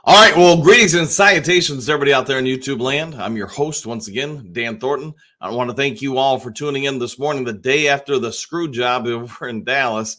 All right, well, greetings and salutations to everybody out there in YouTube land. I'm your host once again, Dan Thornton. I want to thank you all for tuning in this morning, the day after the screw job over in Dallas,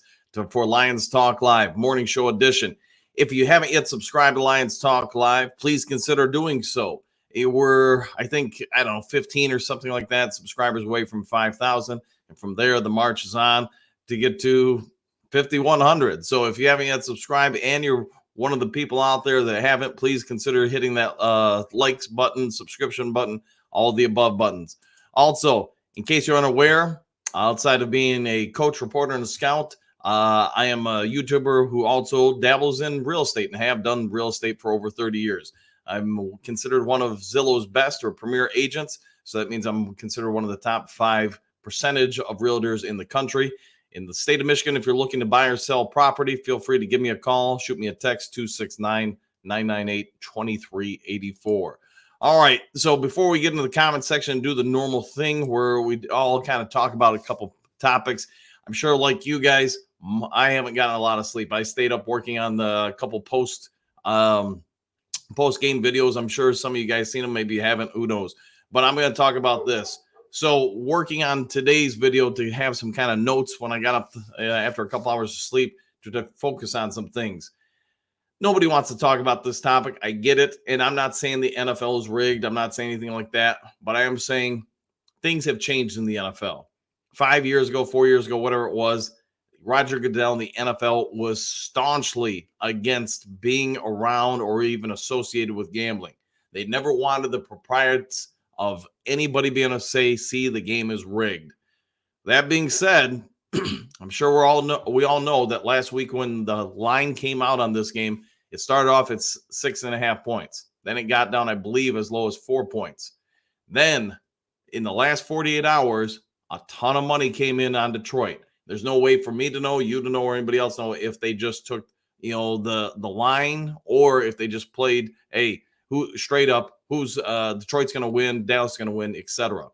for Lions Talk Live, morning show edition. If you haven't yet subscribed to Lions Talk Live, please consider doing so. We're, I think, 15 or something like that, subscribers away from 5,000. And from there, the march is on to get to 5,100. So if you haven't yet subscribed and you're one of the people out there that haven't, please consider hitting that likes button, subscription button, all the above buttons. Also, in case you're unaware, outside of being a coach, reporter, and a scout, I am a YouTuber who also dabbles in real estate and have done real estate for over 30 years. I'm considered one of Zillow's best or premier agents. So that means I'm considered one of the top 5% of realtors in the country. In the state of Michigan, if you're looking to buy or sell property, feel free to give me a call. Shoot me a text, 269-998-2384. All right, so before we get into the comment section and do the normal thing where we all kind of talk about a couple topics, I'm sure like you guys, I haven't gotten a lot of sleep. I stayed up working on the couple post-game videos. I'm sure some of you guys seen them, maybe you haven't, who knows. But I'm going to talk about this. So working on today's video to have some kind of notes when I got up after a couple hours of sleep to focus on some things. Nobody wants to talk about this topic. I get it. And I'm not saying the NFL is rigged. I'm not saying anything like that. But I am saying things have changed in the NFL. 5 years ago, 4 years ago, whatever it was, Roger Goodell in the NFL was staunchly against being around or even associated with gambling. They never wanted the proprietors of anybody being able to say, see, the game is rigged. That being said, I'm sure we all know that last week when the line came out on this game, it started off at 6.5 points. Then it got down, I believe, as low as 4 points. Then in the last 48 hours, a ton of money came in on Detroit. There's no way for me to know, you to know, or anybody else know if they just took, the line or if they just played, who straight up, who's Detroit's going to win, Dallas going to win, etc.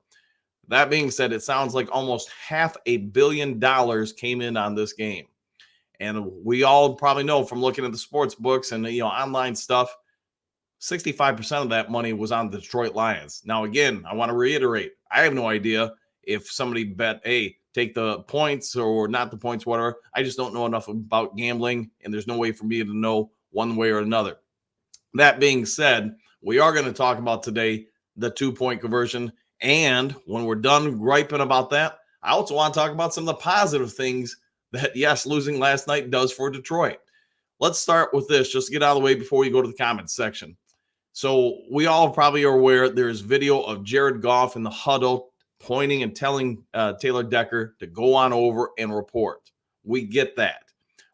That being said, it sounds like almost $500 million came in on this game. And we all probably know from looking at the sports books and, online stuff, 65% of that money was on the Detroit Lions. Now, again, I want to reiterate, I have no idea if somebody bet, take the points or not the points, whatever. I just don't know enough about gambling, and there's no way for me to know one way or another. That being said, we are going to talk about today the 2-point conversion. And when we're done griping about that, I also want to talk about some of the positive things that, yes, losing last night does for Detroit. Let's start with this, just to get out of the way before we go to the comments section. So we all probably are aware there's video of Jared Goff in the huddle pointing and telling Taylor Decker to go on over and report. We get that.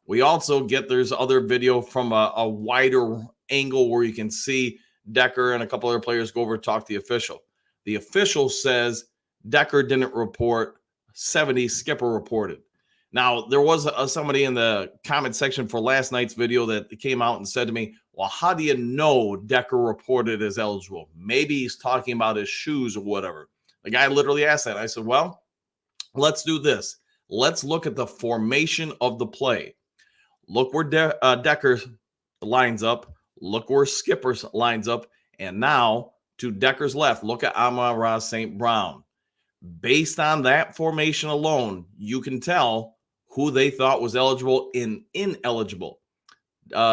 We also get there's other video from a wider angle where you can see Decker and a couple other players go over and talk to the official. The official says Decker didn't report, 70 Skipper reported. Now, there was somebody in the comment section for last night's video that came out and said to me, well, how do you know Decker reported as eligible? Maybe he's talking about his shoes or whatever. The guy literally asked that. I said, well, let's do this. Let's look at the formation of the play. Look where Decker lines up. Look where Skipper lines up. And now to Decker's left, look at Amon-Ra St. Brown. Based on that formation alone, you can tell who they thought was eligible and ineligible.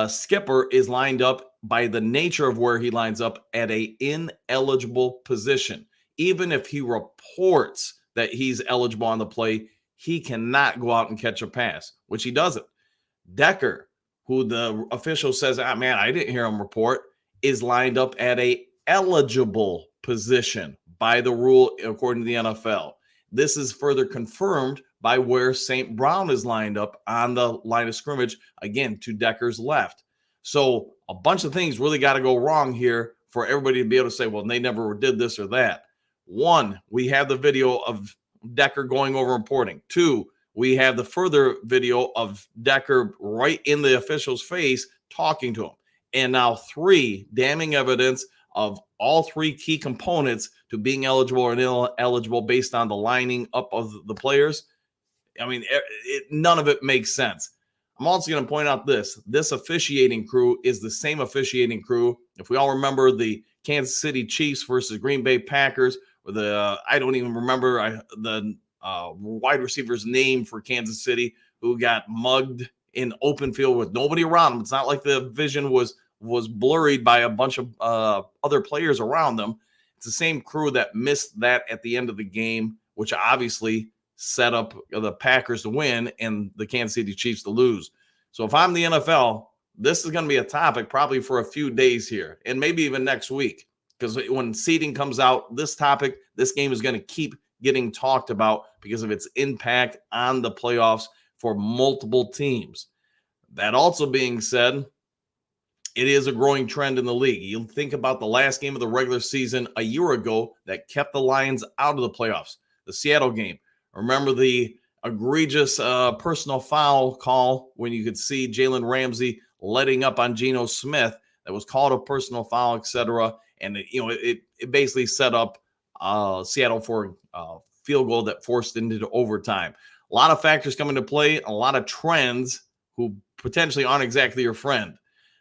Skipper is lined up by the nature of where he lines up at a ineligible position. Even if he reports that he's eligible on the play, he cannot go out and catch a pass, which he doesn't. Decker, who the official says, man, I didn't hear him report, is lined up at a eligible position by the rule according to the NFL. This is further confirmed by where St. Brown is lined up on the line of scrimmage, again, to Decker's left. So a bunch of things really got to go wrong here for everybody to be able to say, well, they never did this or that. One, we have the video of Decker going over reporting. Two, we have the further video of Decker right in the official's face talking to him. And now three, damning evidence of all three key components to being eligible or ineligible based on the lining up of the players. I mean, none of it makes sense. I'm also going to point out this officiating crew is the same officiating crew. If we all remember the Kansas City Chiefs versus Green Bay Packers, or I don't even remember the wide receiver's name for Kansas City, who got mugged in open field with nobody around them. It's not like the vision was blurred by a bunch of other players around them. It's the same crew that missed that at the end of the game, which obviously set up the Packers to win and the Kansas City Chiefs to lose. So if I'm the NFL, this is going to be a topic probably for a few days here and maybe even next week, because when seeding comes out, this game is going to keep getting talked about because of its impact on the playoffs for multiple teams. That also being said, it is a growing trend in the league. You think about the last game of the regular season a year ago that kept the Lions out of the playoffs, the Seattle game. Remember the egregious personal foul call when you could see Jalen Ramsey letting up on Geno Smith that was called a personal foul, etc. And it basically set up Seattle for a field goal that forced into overtime. A lot of factors come into play, a lot of trends who potentially aren't exactly your friend.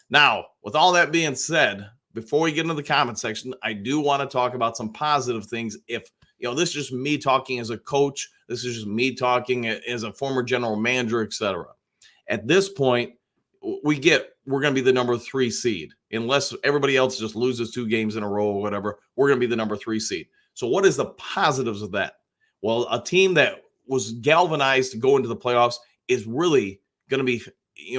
Now, with all that being said, before we get into the comment section, I do want to talk about some positive things. If this is just me talking as a coach, this is just me talking as a former general manager, etc. At this point, we're going to be the number 3 seed. Unless everybody else just loses 2 games in a row or whatever, we're going to be the number 3 seed. So what is the positives of that? Well, a team that was galvanized to go into the playoffs is really going to be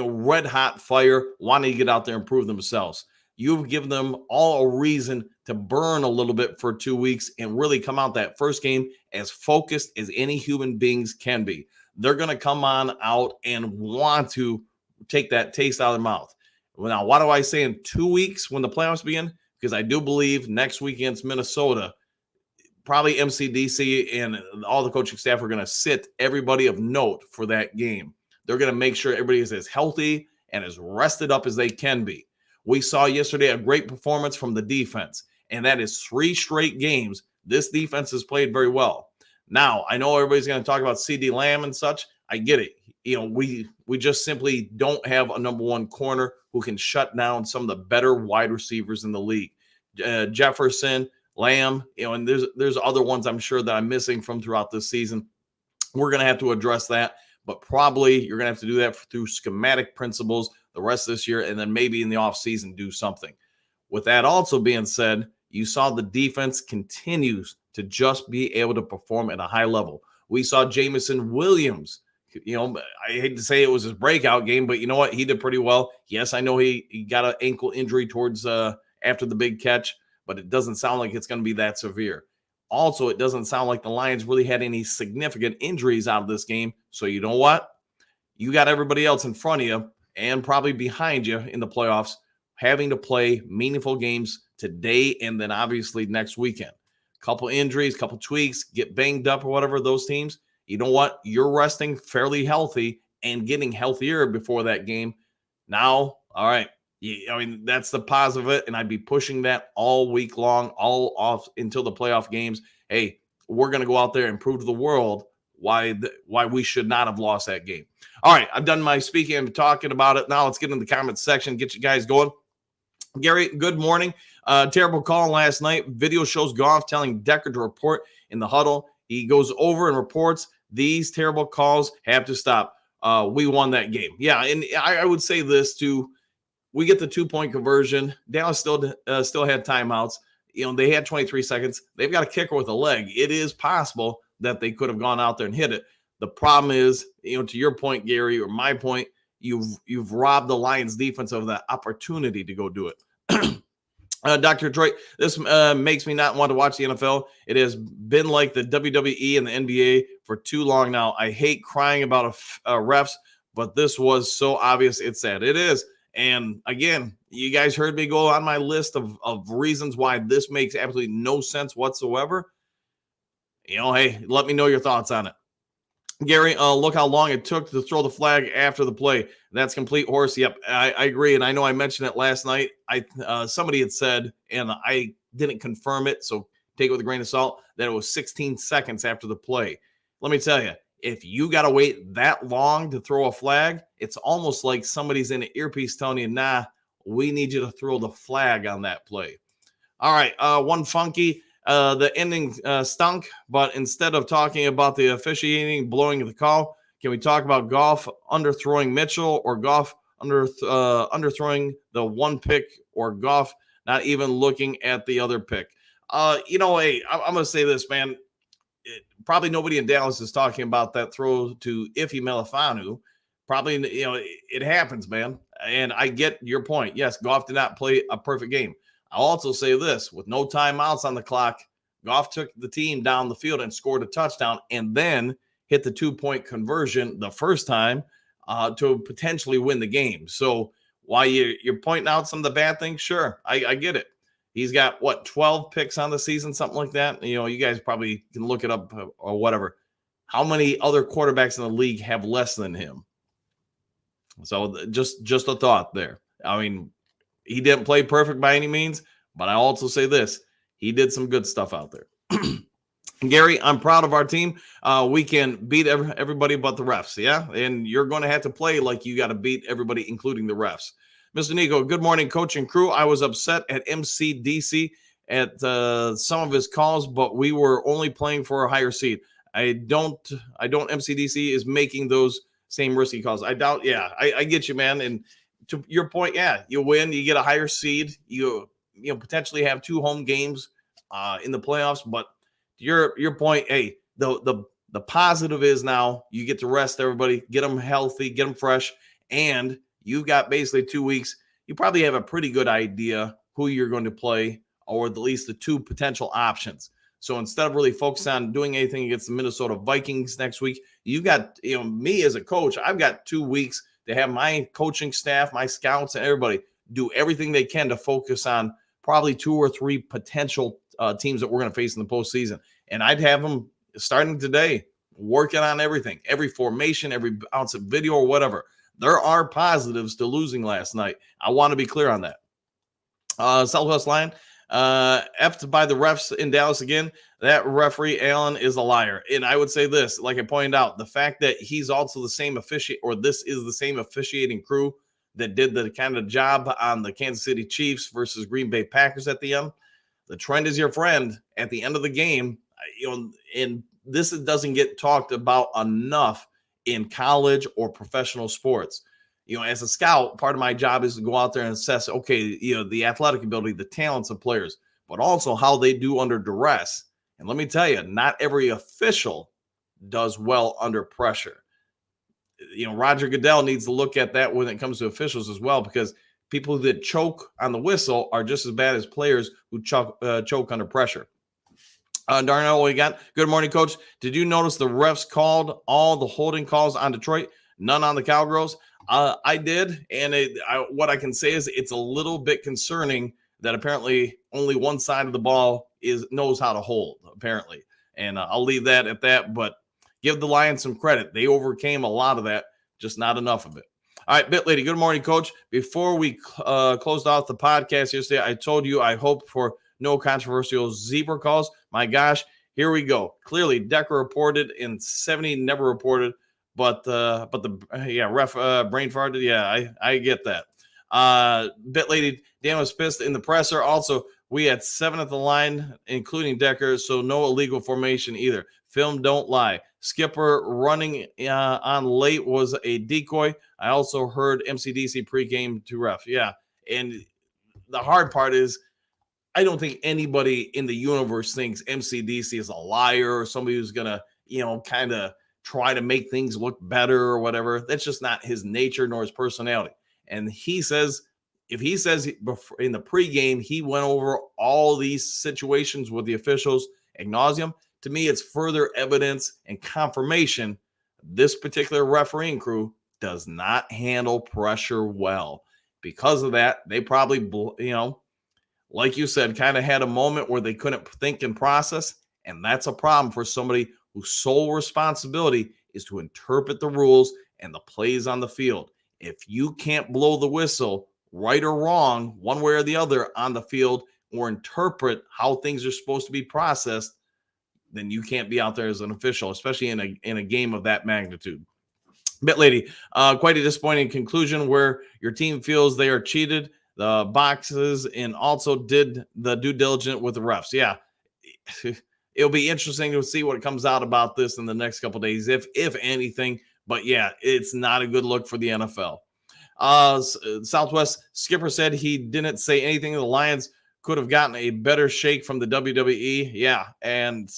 red hot fire, wanting to get out there and prove themselves. You've given them all a reason to burn a little bit for 2 weeks and really come out that first game as focused as any human beings can be. They're going to come on out and want to take that taste out of their mouth. Now, why do I say in 2 weeks when the playoffs begin? Because I do believe next week against Minnesota, probably MCDC and all the coaching staff are going to sit everybody of note for that game. They're going to make sure everybody is as healthy and as rested up as they can be. We saw yesterday a great performance from the defense, and that is 3 straight games. This defense has played very well. Now, I know everybody's going to talk about CeeDee Lamb and such. I get it. We just simply don't have a number 1 corner who can shut down some of the better wide receivers in the league. Jefferson, Lamb, and there's other ones I'm sure that I'm missing from throughout this season. We're going to have to address that. But probably you're going to have to do that through schematic principles the rest of this year, and then maybe in the offseason do something. With that also being said, you saw the defense continues to just be able to perform at a high level. We saw Jameson Williams. I hate to say it was his breakout game, but you know what? He did pretty well. Yes, I know he got an ankle injury towards after the big catch, but it doesn't sound like it's going to be that severe. Also, it doesn't sound like the Lions really had any significant injuries out of this game. So you know what? You got everybody else in front of you and probably behind you in the playoffs having to play meaningful games today and then obviously next weekend. Couple injuries, couple tweaks, get banged up or whatever, those teams. You know what? You're resting fairly healthy and getting healthier before that game. Now, all right. That's the positive of it, and I'd be pushing that all week long, all off until the playoff games. Hey, we're going to go out there and prove to the world why we should not have lost that game. All right, I've done my speaking and talking about it. Now let's get in the comments section, get you guys going. Gary, good morning. Terrible call last night. Video shows Goff telling Decker to report in the huddle. He goes over and reports these terrible calls have to stop. We won that game. Yeah, and I would say this too. We get the 2-point conversion. Dallas still had timeouts. They had 23 seconds. They've got a kicker with a leg. It is possible that they could have gone out there and hit it. The problem is, to your point, Gary, or my point, you've robbed the Lions defense of that opportunity to go do it. Dr. Detroit, this makes me not want to watch the NFL. It has been like the WWE and the NBA for too long now. I hate crying about refs, but this was so obvious. It's sad. It is. And again, you guys heard me go on my list of reasons why this makes absolutely no sense whatsoever. Hey, let me know your thoughts on it. Gary, look how long it took to throw the flag after the play. That's complete horse. Yep, I agree. And I know I mentioned it last night. Somebody had said, and I didn't confirm it, so take it with a grain of salt, that it was 16 seconds after the play. Let me tell you, If you got to wait that long to throw a flag, it's almost like somebody's in an earpiece telling you, nah, we need you to throw the flag on that play. All right, one funky. The ending stunk, but instead of talking about the officiating blowing the call, can we talk about Goff underthrowing Mitchell or Goff underthrowing the one pick or Goff not even looking at the other pick? Hey, I'm going to say this, man. Probably nobody in Dallas is talking about that throw to Ife Melifonwu. Probably, it happens, man. And I get your point. Yes, Goff did not play a perfect game. I'll also say this, with no timeouts on the clock, Goff took the team down the field and scored a touchdown and then hit the 2-point conversion the first time to potentially win the game. So while you're pointing out some of the bad things, sure, I get it. He's got, 12 picks on the season, something like that. You guys probably can look it up or whatever. How many other quarterbacks in the league have less than him? So just a thought there. I mean, he didn't play perfect by any means, but I also say this. He did some good stuff out there. Gary, I'm proud of our team. We can beat everybody but the refs, yeah? And you're going to have to play like you got to beat everybody, including the refs. Mr. Nico, good morning, coach and crew. I was upset at MCDC at some of his calls, but we were only playing for a higher seed. I don't MCDC is making those same risky calls. I doubt, yeah, I get you, man. And to your point, yeah, you win, you get a higher seed, you potentially have 2 home games in the playoffs. But your point, hey, the positive is now you get to rest everybody, get them healthy, get them fresh, and you got basically 2 weeks. You probably have a pretty good idea who you're going to play, or at least the 2 potential options. So instead of really focusing on doing anything against the Minnesota Vikings next week, you got, me as a coach, I've got 2 weeks to have my coaching staff, my scouts, and everybody do everything they can to focus on probably 2 or 3 potential teams that we're going to face in the postseason. And I'd have them starting today, working on everything, every formation, every ounce of video or whatever. There are positives to losing last night. I want to be clear on that. Southwest Lion, effed by the refs in Dallas again. That referee, Allen, is a liar. And I would say this, like I pointed out, the fact that he's also the same officiate, or this is the same officiating crew that did the kind of job on the Kansas City Chiefs versus Green Bay Packers at the end. The trend is your friend at the end of the game. And this doesn't get talked about enough in college or professional sports. As a scout, part of my job is to go out there and assess, okay, the athletic ability, the talents of players, but also how they do under duress. And let me tell you, not every official does well under pressure. Roger Goodell needs to look at that when it comes to officials as well, because people that choke on the whistle are just as bad as players who choke under pressure. Darnell, we got. Good morning, coach. Did you notice the refs called all the holding calls on Detroit? None on the Cowgirls? I did, and what I can say is it's a little bit concerning that apparently only one side of the ball knows how to hold, apparently. And I'll leave that at that, but give the Lions some credit. They overcame a lot of that, just not enough of it. All right, Bit Lady, good morning, coach. Before we closed off the podcast yesterday, I told you I hoped for no controversial zebra calls. My gosh, here we go. Clearly, Decker reported and 70 never reported. But ref brain farted. Yeah, I get that. Bit Lady, Dan was pissed in the presser. Also, we had 7 at the line, including Decker, so no illegal formation either. Film don't lie. Skipper running on late was a decoy. I also heard MCDC pregame to ref. Yeah, and the hard part is I don't think anybody in the universe thinks MCDC is a liar or somebody who's going to, kind of try to make things look better or whatever. That's just not his nature nor his personality. And he says, if he says in the pregame, he went over all these situations with the officials ad nauseum, to me, it's further evidence and confirmation this particular refereeing crew does not handle pressure well. Because of that, they probably, like you said, kind of had a moment where they couldn't think and process. And that's a problem for somebody whose sole responsibility is to interpret the rules and the plays on the field. If you can't blow the whistle, right or wrong, one way or the other on the field, or interpret how things are supposed to be processed, then you can't be out there as an official, especially in a game of that magnitude. Bit Lady, quite a disappointing conclusion where your team feels they are cheated the boxes and also did the due diligence with the refs. Yeah, it'll be interesting to see what comes out about this in the next couple days, if anything. But yeah, it's not a good look for the NFL. Southwest Skipper said he didn't say anything. The Lions could have gotten a better shake from the WWE. Yeah, and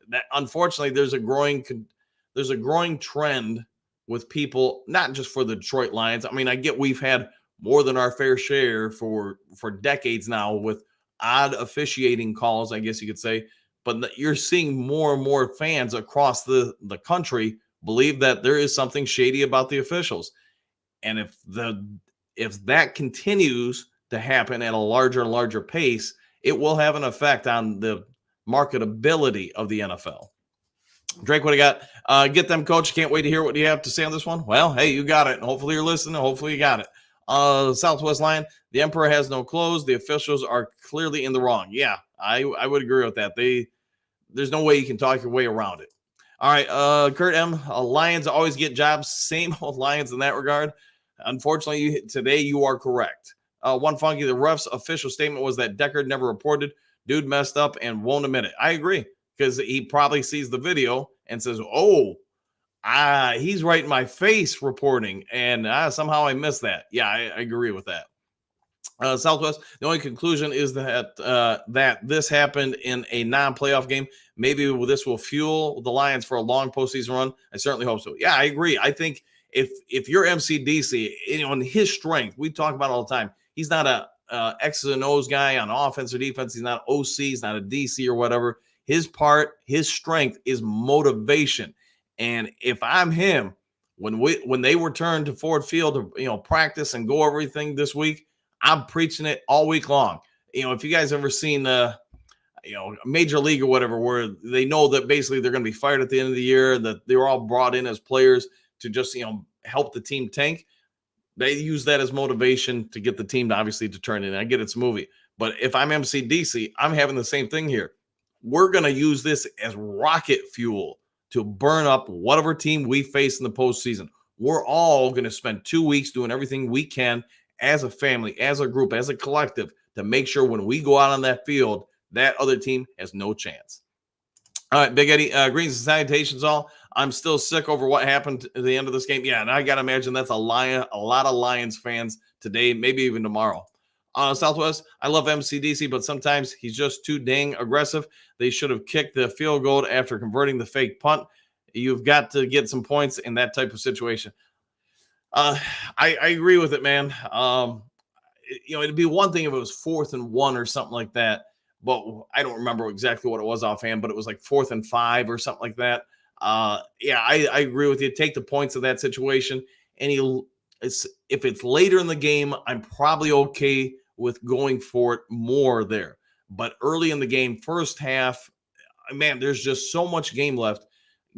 that unfortunately there's a growing trend with people, not just for the Detroit Lions. I mean, I get we've had more than our fair share for decades now with odd officiating calls, I guess you could say. But you're seeing more and more fans across the country believe that there is something shady about the officials. And if that continues to happen at a larger and larger pace, it will have an effect on the marketability of the NFL. Drake, what do you got? Get them, coach. Can't wait to hear what you have to say on this one. Well, hey, you got it. Hopefully you're listening. Hopefully you got it. Southwest Lion, the Emperor has no clothes. The officials are clearly in the wrong. Yeah, I would agree with that. There's no way you can talk your way around it. All right, Kurt M. Lions always get jobs. Same old Lions in that regard. Unfortunately, today you are correct. One funky, the ref's official statement was that Deckard never reported. Dude messed up and won't admit it. I agree, because he probably sees the video and says, oh, he's right in my face reporting, and somehow I missed that. Yeah, I agree with that. Southwest, the only conclusion is that that this happened in a non-playoff game. Maybe this will fuel the Lions for a long postseason run. I certainly hope so. Yeah, I agree. I think if you're MCDC, in his strength, we talk about it all the time. He's not a X's and O's guy on offense or defense. He's not OC. He's not a DC or whatever. His strength is motivation. And if I'm him, when they return to Ford Field to practice and go everything this week, I'm preaching it all week long. If you guys ever seen Major League or whatever, where they know that basically they're going to be fired at the end of the year, that they were all brought in as players to just help the team tank. They use that as motivation to get the team to obviously to turn in. I get it's a movie, but if I'm MCDC, I'm having the same thing here. We're going to use this as rocket fuel to burn up whatever team we face in the postseason. We're all going to spend 2 weeks doing everything we can as a family, as a group, as a collective, to make sure when we go out on that field, that other team has no chance. All right, Big Eddie, greetings and salutations all. I'm still sick over what happened at the end of this game. Yeah, and I got to imagine that's a lot of Lions fans today, maybe even tomorrow. Southwest, I love MCDC, but sometimes he's just too dang aggressive. They should have kicked the field goal after converting the fake punt. You've got to get some points in that type of situation. I agree with it, man. It'd be one thing if it was 4th and 1 or something like that, but I don't remember exactly what it was offhand, but it was like 4th and 5 or something like that. Yeah, I agree with you. Take the points of that situation. And if it's later in the game, I'm probably okay with going for it more there. But early in the game, first half, man, there's just so much game left.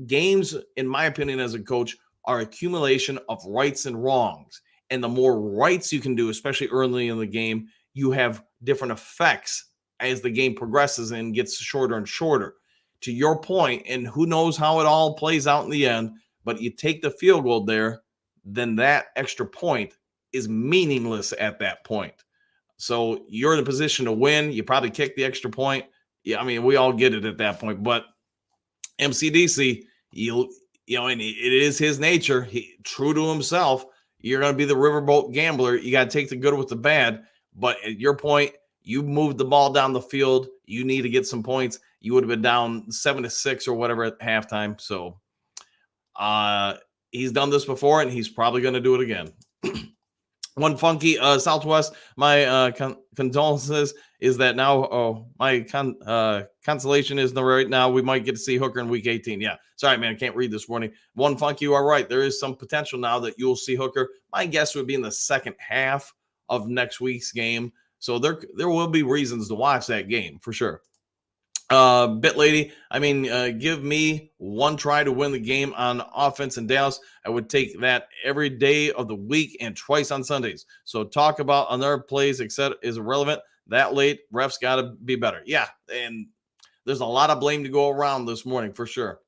Games, in my opinion, as a coach, are accumulation of rights and wrongs. And the more rights you can do, especially early in the game, you have different effects as the game progresses and gets shorter and shorter. To your point, and who knows how it all plays out in the end, but you take the field goal there, then that extra point is meaningless at that point. So you're in a position to win. You probably kick the extra point. Yeah, I mean, we all get it at that point. But MCDC, and it is his nature. He true to himself. You're going to be the riverboat gambler. You got to take the good with the bad. But at your point, you moved the ball down the field. You need to get some points. You would have been down 7-6 or whatever at halftime. So he's done this before, and he's probably going to do it again. One funky Southwest, my condolences is that now my consolation is that right now we might get to see Hooker in week 18. Yeah, sorry, man, I can't read this morning. One funky, you are right. There is some potential now that you'll see Hooker. My guess would be in the second half of next week's game. So there will be reasons to watch that game for sure. Bit Lady, I mean, give me one try to win the game on offense in Dallas. I would take that every day of the week and twice on Sundays. So talk about other plays, etc., is irrelevant. That late, refs got to be better. Yeah, and There's a lot of blame to go around this morning for sure.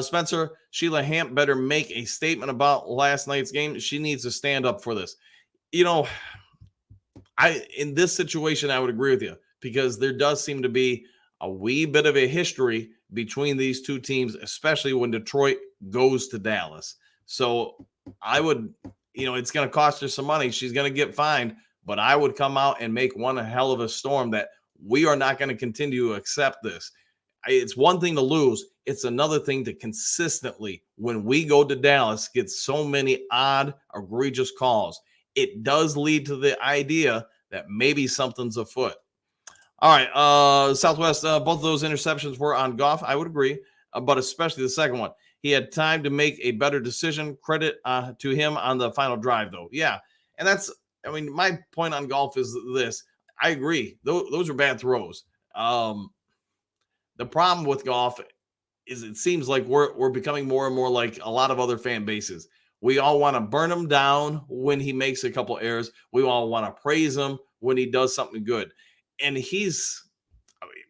Spencer, Sheila Hamp better make a statement about last night's game. She needs to stand up for this. You know, in this situation, I would agree with you because there does seem to be a wee bit of a history between these two teams, especially when Detroit goes to Dallas. So I would, it's going to cost her some money. She's going to get fined, but I would come out and make one hell of a storm that we are not going to continue to accept this. It's one thing to lose. It's another thing to consistently, when we go to Dallas, get so many odd, egregious calls. It does lead to the idea that maybe something's afoot. All right, Southwest, both of those interceptions were on Goff. I would agree, but especially the second one. He had time to make a better decision. Credit to him on the final drive, though. Yeah, and my point on Goff is this. I agree. Those are bad throws. The problem with Goff is it seems like we're becoming more and more like a lot of other fan bases. We all want to burn him down when he makes a couple errors. We all want to praise him when he does something good. And he's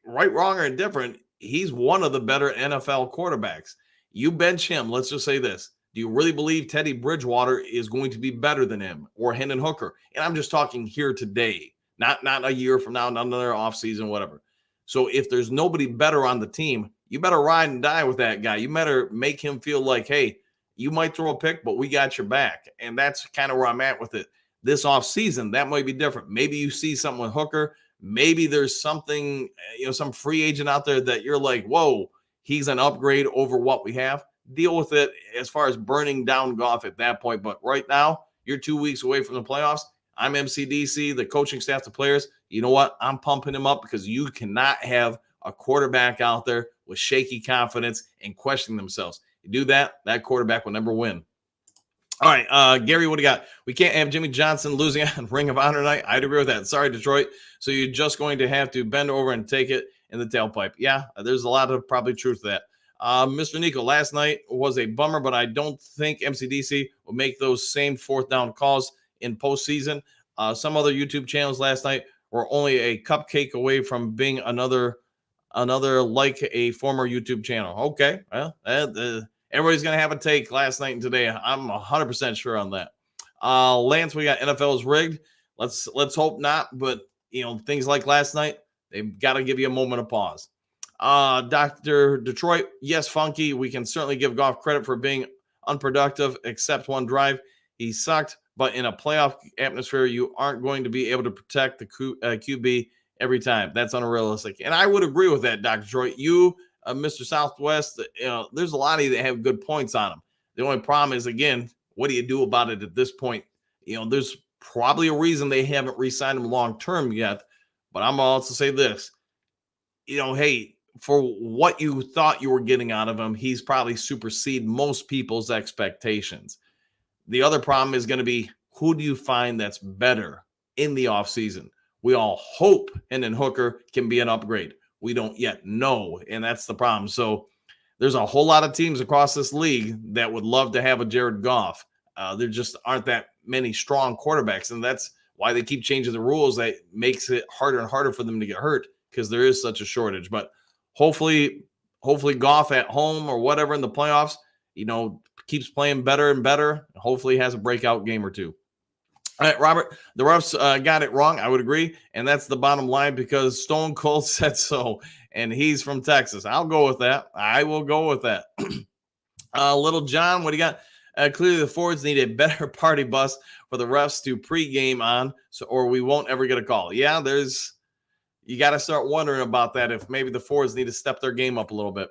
right, wrong, or indifferent. He's one of the better NFL quarterbacks. You bench him. Let's just say this. Do you really believe Teddy Bridgewater is going to be better than him or Hendon Hooker? And I'm just talking here today, not a year from now, not another offseason, whatever. So if there's nobody better on the team, you better ride and die with that guy. You better make him feel like, hey, you might throw a pick, but we got your back. And that's kind of where I'm at with it. This offseason, that might be different. Maybe you see something with Hooker. Maybe there's something, some free agent out there that you're like, whoa, he's an upgrade over what we have. Deal with it as far as burning down Goff at that point. But right now, you're 2 weeks away from the playoffs. I'm MCDC, the coaching staff, the players. You know what? I'm pumping him up because you cannot have a quarterback out there with shaky confidence and questioning themselves. You do that quarterback will never win. All right, Gary, what do you got? We can't have Jimmy Johnson losing on Ring of Honor night. I'd agree with that. Sorry, Detroit. So you're just going to have to bend over and take it in the tailpipe. Yeah, there's a lot of probably truth to that. Mr. Nico, last night was a bummer, but I don't think MCDC will make those same fourth down calls in postseason. Some other YouTube channels last night were only a cupcake away from being another like a former YouTube channel. Okay, well, everybody's going to have a take last night and today. I'm 100% sure on that. Lance, we got NFL is rigged. Let's hope not, but things like last night, they've got to give you a moment of pause. Dr. Detroit, yes, Funky. We can certainly give Goff credit for being unproductive, except one drive. He sucked, but in a playoff atmosphere, you aren't going to be able to protect the QB every time. That's unrealistic. And I would agree with that, Dr. Detroit. You, Mr. Southwest, there's a lot of you that have good points on them. The only problem is, again, what do you do about it at this point? There's probably a reason they haven't re-signed him long-term yet. But I'm going to also say this. Hey, for what you thought you were getting out of him, he's probably superseded most people's expectations. The other problem is going to be, who do you find that's better in the offseason? We all hope Hendon Hooker can be an upgrade. We don't yet know, and that's the problem. So there's a whole lot of teams across this league that would love to have a Jared Goff. There just aren't that many strong quarterbacks, and that's why they keep changing the rules. That makes it harder and harder for them to get hurt because there is such a shortage. But hopefully Goff at home or whatever in the playoffs, keeps playing better and better. Hopefully has a breakout game or two. All right, Robert, the refs got it wrong. I would agree. And that's the bottom line because Stone Cold said so. And he's from Texas. I'll go with that. I will go with that. Little John, what do you got? Clearly the Fords need a better party bus for the refs to pregame on, or we won't ever get a call. Yeah, you got to start wondering about that if maybe the Fords need to step their game up a little bit.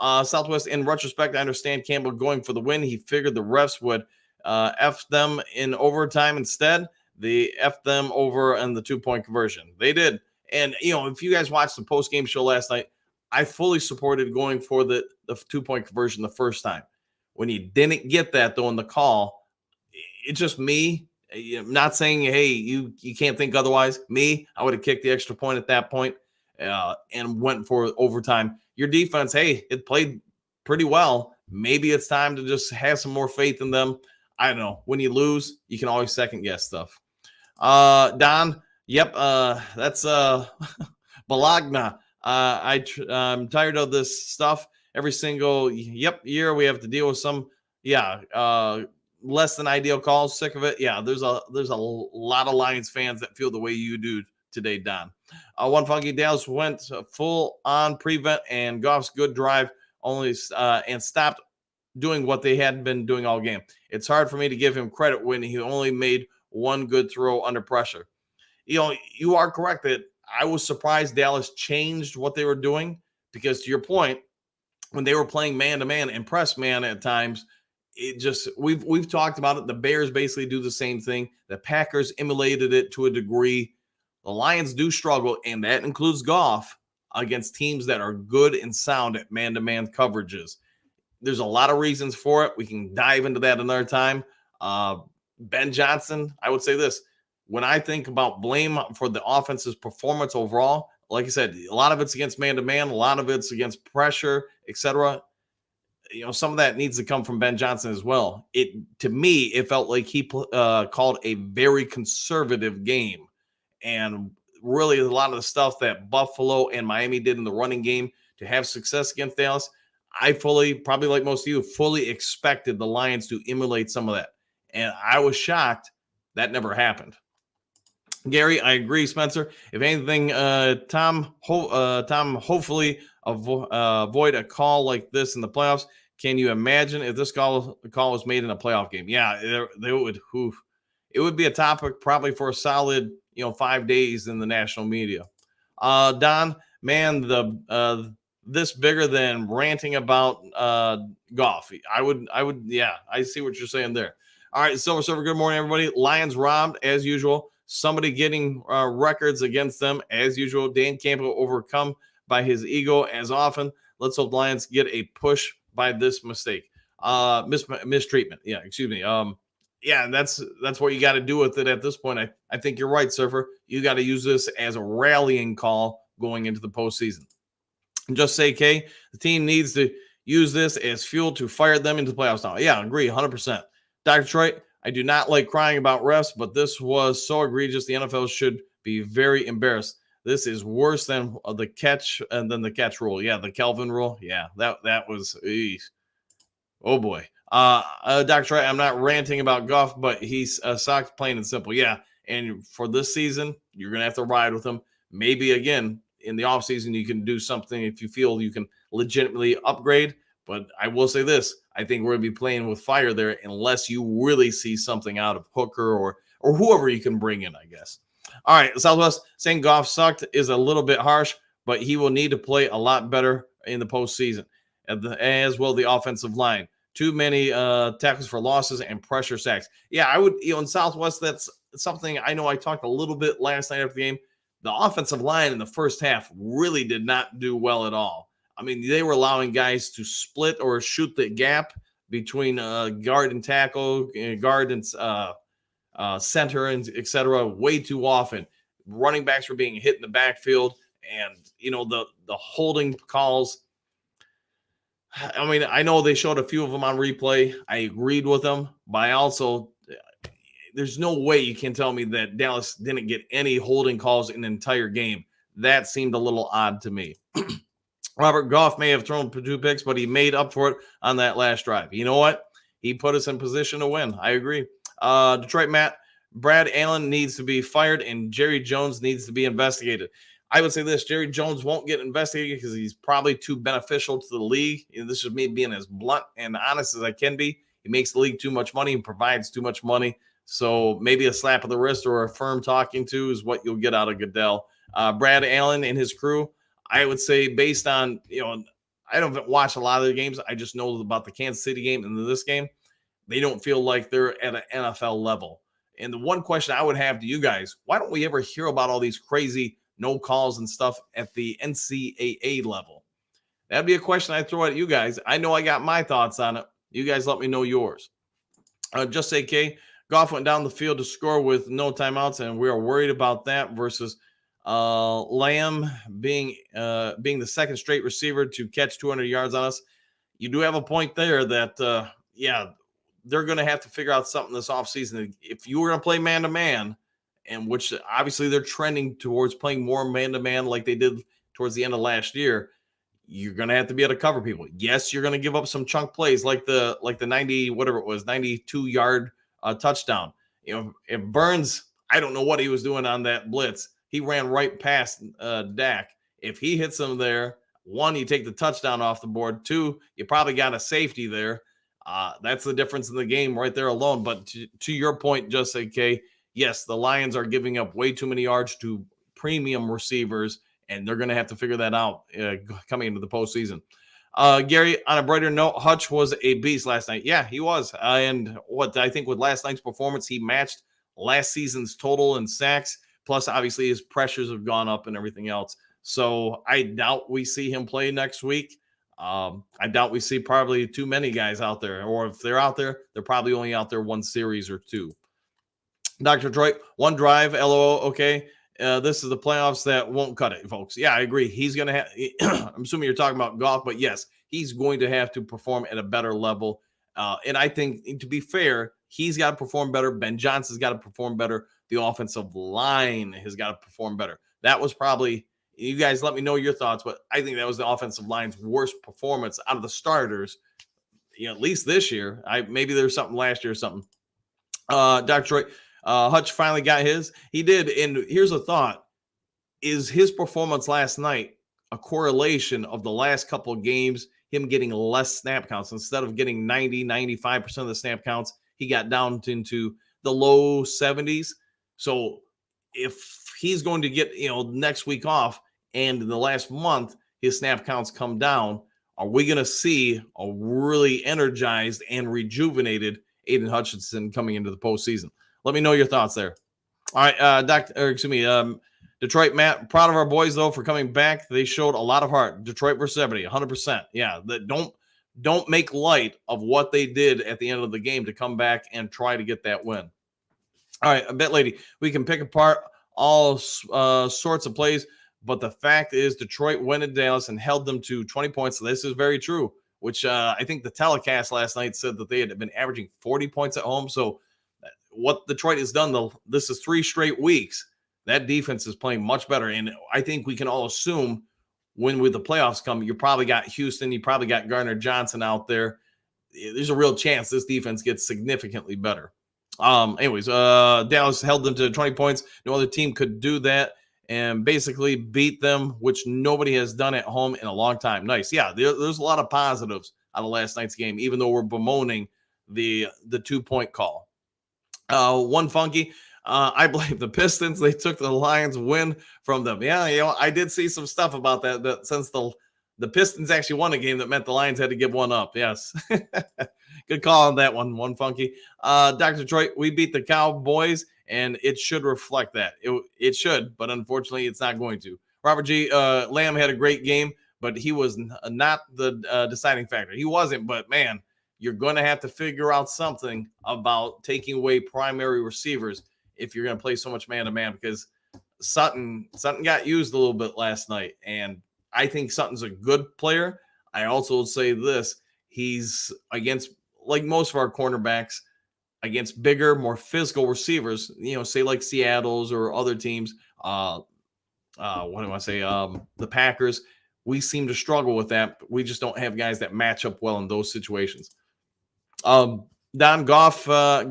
Southwest, in retrospect, I understand Campbell going for the win. He figured the refs would F them in overtime instead. They F them over in the 2-point conversion. They did. And, if you guys watched the post-game show last night, I fully supported going for the 2-point conversion the first time. When you didn't get that, though, in the call, it's just me. I'm not saying, hey, you can't think otherwise. Me, I would have kicked the extra point at that point and went for overtime. Your defense, hey, it played pretty well. Maybe it's time to just have some more faith in them. I don't know. When you lose, you can always second-guess stuff. Don, yep, that's Bologna. I'm tired of this stuff. Every single year we have to deal with some less than ideal calls. Sick of it. Yeah, there's a lot of Lions fans that feel the way you do today, Don. One funky Dallas went full on prevent and Goff's good drive only and stopped doing what they had been doing all game. It's hard for me to give him credit when he only made one good throw under pressure. You are correct that I was surprised Dallas changed what they were doing because to your point, when they were playing man to man and press man at times, it just we've talked about it. The Bears basically do the same thing. The Packers emulated it to a degree. The Lions do struggle, and that includes Goff against teams that are good and sound at man to man coverages. There's a lot of reasons for it. We can dive into that another time. Ben Johnson, I would say this. When I think about blame for the offense's performance overall, like I said, a lot of it's against man-to-man, a lot of it's against pressure, etc. Some of that needs to come from Ben Johnson as well. To me, it felt like he called a very conservative game. And really a lot of the stuff that Buffalo and Miami did in the running game to have success against Dallas, I probably like most of you, fully expected the Lions to emulate some of that. And I was shocked that never happened. Gary, I agree, Spencer. If anything, Tom hopefully avoid a call like this in the playoffs. Can you imagine if this call was made in a playoff game? Yeah, they would. It would be a topic probably for a solid 5 days in the national media. Don, man, this bigger than ranting about Goff. I would, yeah, I see what you're saying there. All right, Silver Server, good morning, everybody. Lions robbed, as usual. Somebody getting records against them, as usual. Dan Campbell overcome by his ego, as often. Let's hope Lions get a push by this mistake. Mistreatment. Yeah, excuse me. Yeah, and that's what you got to do with it at this point. I think you're right, Surfer. You got to use this as a rallying call going into the postseason. Just say, K, the team needs to use this as fuel to fire them into the playoffs now. Yeah, I agree, 100%. Dr. Detroit, I do not like crying about refs, but this was so egregious. The NFL should be very embarrassed. This is worse than the catch and then the catch rule. Yeah, the Kelvin rule. Yeah, that was, oh boy. Dr. Detroit, I'm not ranting about Goff, but he's sucked, plain and simple. Yeah, and for this season, you're going to have to ride with him. Maybe, again, in the offseason, you can do something if you feel you can legitimately upgrade. But I will say this. I think we're going to be playing with fire there unless you really see something out of Hooker or whoever you can bring in, I guess. All right, Southwest, saying Goff sucked is a little bit harsh, but he will need to play a lot better in the postseason, as will the offensive line. Too many tackles for losses and pressure sacks. Yeah, I would, in Southwest, that's something I know I talked a little bit last night after the game. The offensive line in the first half really did not do well at all. I mean, they were allowing guys to split or shoot the gap between guard and tackle, guard and center, and et cetera, way too often. Running backs were being hit in the backfield, and the holding calls. I mean, I know they showed a few of them on replay. I agreed with them, but I also there's no way you can tell me that Dallas didn't get any holding calls in the entire game. That seemed a little odd to me. Robert Goff may have thrown 2 picks, but he made up for it on that last drive. You know what? He put us in position to win. I agree. Detroit Matt, Brad Allen needs to be fired and Jerry Jones needs to be investigated. I would say this, Jerry Jones won't get investigated because he's probably too beneficial to the league. This is me being as blunt and honest as I can be. He makes the league too much money and provides too much money. So maybe a slap of the wrist or a firm talking to is what you'll get out of Goodell. Brad Allen and his crew, I would say based on, I don't watch a lot of the games. I just know about the Kansas City game and this game. They don't feel like they're at an NFL level. And the one question I would have to you guys, why don't we ever hear about all these crazy no calls and stuff at the NCAA level? That'd be a question I throw at you guys. I know I got my thoughts on it. You guys let me know yours. Just say, K, Goff went down the field to score with no timeouts, and we are worried about that versus Lamb being the second straight receiver to catch 200 yards on us. You do have a point there that, they're going to have to figure out something this offseason. If you were going to play man-to-man, and which obviously they're trending towards playing more man-to-man like they did towards the end of last year, you're going to have to be able to cover people. Yes, you're going to give up some chunk plays like the 90, whatever it was, 92-yard touchdown. If Burns, I don't know what he was doing on that blitz. He ran right past Dak. If he hits him there, one, you take the touchdown off the board. Two, you probably got a safety there. That's the difference in the game right there alone. But to your point, just okay, yes, the Lions are giving up way too many yards to premium receivers, and they're going to have to figure that out coming into the postseason. Gary, on a brighter note, Hutch was a beast last night. Yeah, he was. And what I think with last night's performance, he matched last season's total in sacks. Plus, obviously, his pressures have gone up and everything else. So I doubt we see him play next week. I doubt we see probably too many guys out there. Or if they're out there, they're probably only out there one series or two. Dr. Detroit, one drive, LOL, okay. This is the playoffs that won't cut it, folks. Yeah, I agree. He's going to have, I'm assuming you're talking about Goff, but yes, he's going to have to perform at a better level. And I think, to be fair, he's got to perform better. Ben Johnson's got to perform better. The offensive line has got to perform better. That was probably, you guys let me know your thoughts, but I think that was the offensive line's worst performance out of the starters, at least this year. Maybe there's something last year or something. Dr. Detroit, Hutch finally got his. He did. And here's a thought. Is his performance last night a correlation of the last couple of games, him getting less snap counts? Instead of getting 90, 95% of the snap counts, he got down into the low 70s. So if he's going to get, next week off and in the last month, his snap counts come down, are we going to see a really energized and rejuvenated Aiden Hutchinson coming into the postseason? Let me know your thoughts there. All right, Detroit, Matt, proud of our boys, though, for coming back. They showed a lot of heart. Detroit versus everybody, 100%. Yeah, don't make light of what they did at the end of the game to come back and try to get that win. All right, Bet Lady, we can pick apart all sorts of plays, but the fact is Detroit went in Dallas and held them to 20 points. So this is very true, which I think the telecast last night said that they had been averaging 40 points at home. So what Detroit has done, this is 3 straight weeks. That defense is playing much better. And I think we can all assume when with the playoffs come, you probably got Houston, you probably got Gardner Johnson out there. There's a real chance this defense gets significantly better. Dallas held them to 20 points. No other team could do that and basically beat them, which nobody has done at home in a long time. Nice. Yeah, there's a lot of positives out of last night's game, even though we're bemoaning the 2-point call. One funky. I blame the Pistons. They took the Lions win from them. Yeah, I did see some stuff about that since the Pistons actually won a game, that meant the Lions had to give one up. Yes. Good call on that one. One funky. Dr. Detroit, we beat the Cowboys, and it should reflect that. It should, but unfortunately, it's not going to. Robert G. Lamb had a great game, but he was not the deciding factor. He wasn't, but man, you're going to have to figure out something about taking away primary receivers if you're going to play so much man-to-man, because Sutton got used a little bit last night, and I think Sutton's a good player. I also would say this. He's against, like most of our cornerbacks, against bigger, more physical receivers, say like Seattle's or other teams. The Packers, we seem to struggle with that. We just don't have guys that match up well in those situations. Don Goff, if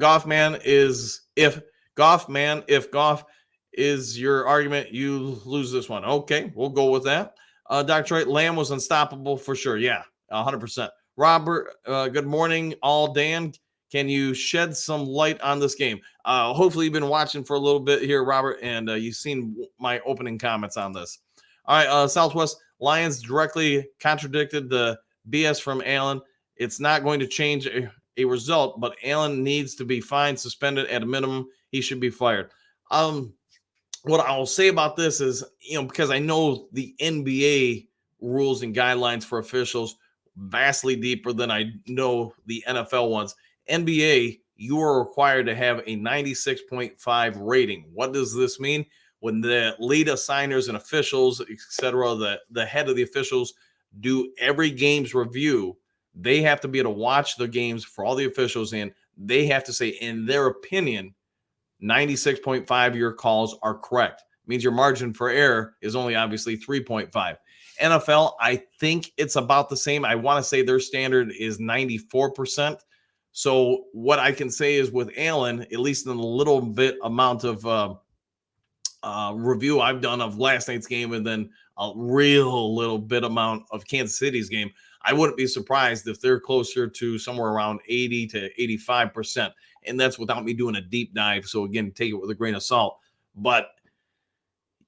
Goff is your argument, you lose this one. Okay, we'll go with that. Dr. Detroit, Lamb was unstoppable for sure. Yeah, 100%. Robert, good morning, all. Dan, can you shed some light on this game? Hopefully you've been watching for a little bit here, Robert, and you've seen my opening comments on this. All right, Southwest Lions directly contradicted the BS from Allen. It's not going to change a result, but Allen needs to be fined, suspended at a minimum. He should be fired. What I'll say about this is, because I know the NBA rules and guidelines for officials vastly deeper than I know the NFL ones. NBA, you are required to have a 96.5 rating. What does this mean? When the lead assigners and officials, etc., the head of the officials do every game's review, they have to be able to watch the games for all the officials, and they have to say, in their opinion, 96.5 your calls are correct. means your margin for error is only obviously 3.5. NFL, I think it's about the same. I want to say their standard is 94%. So what I can say is with Allen, at least in a little bit amount of review I've done of last night's game and then a real little bit amount of Kansas City's game, I wouldn't be surprised if they're closer to somewhere around 80 to 85%. And that's without me doing a deep dive. So again, take it with a grain of salt. But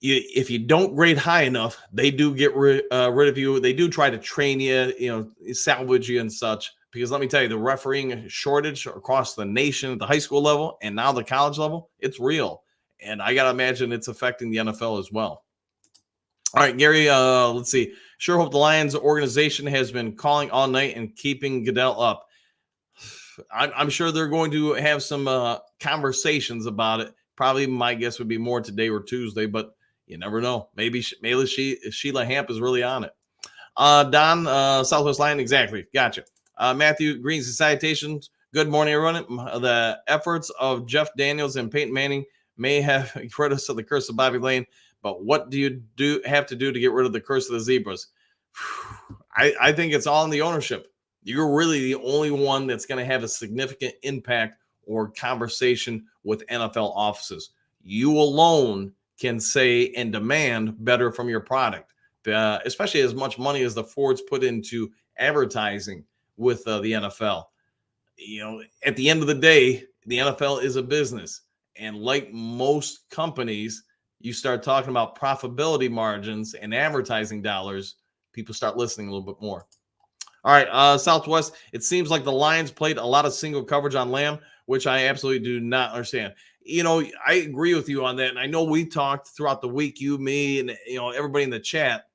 if you don't grade high enough, they do get rid of you. They do try to train you, salvage you and such. Because let me tell you, the refereeing shortage across the nation at the high school level and now the college level, it's real. And I got to imagine it's affecting the NFL as well. All right, Gary, let's see. Sure hope the Lions organization has been calling all night and keeping Goodell up. I'm sure they're going to have some conversations about it. Probably my guess would be more today or Tuesday, but you never know. Maybe Sheila Hamp is really on it. Don, Southwest Lion, exactly. Gotcha. Matthew Green's salutations. Good morning, everyone. The efforts of Jeff Daniels and Peyton Manning may have rid us of the curse of Bobby Lane, but what do you have to do to get rid of the curse of the zebras? I think it's all in the ownership. You're really the only one that's going to have a significant impact or conversation with NFL offices. You alone can say and demand better from your product, especially as much money as the Fords put into advertising with the NFL. At the end of the day, the NFL is a business. And like most companies, you start talking about profitability margins and advertising dollars, people start listening a little bit more. All right, Southwest, it seems like the Lions played a lot of single coverage on Lamb, which I absolutely do not understand. I agree with you on that. And I know we talked throughout the week, you, me, and, everybody in the chat.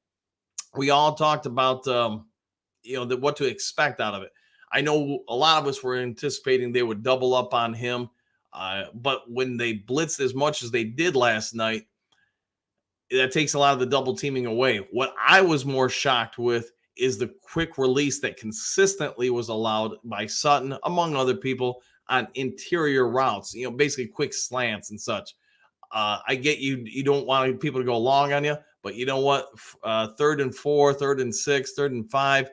We all talked about, what to expect out of it. I know a lot of us were anticipating they would double up on him. But when they blitzed as much as they did last night, that takes a lot of the double teaming away. What I was more shocked with is the quick release that consistently was allowed by Sutton, among other people, on interior routes, basically quick slants and such. I get you don't want people to go long on you, but you know what? 3rd and 4, 3rd and 6, 3rd and 5,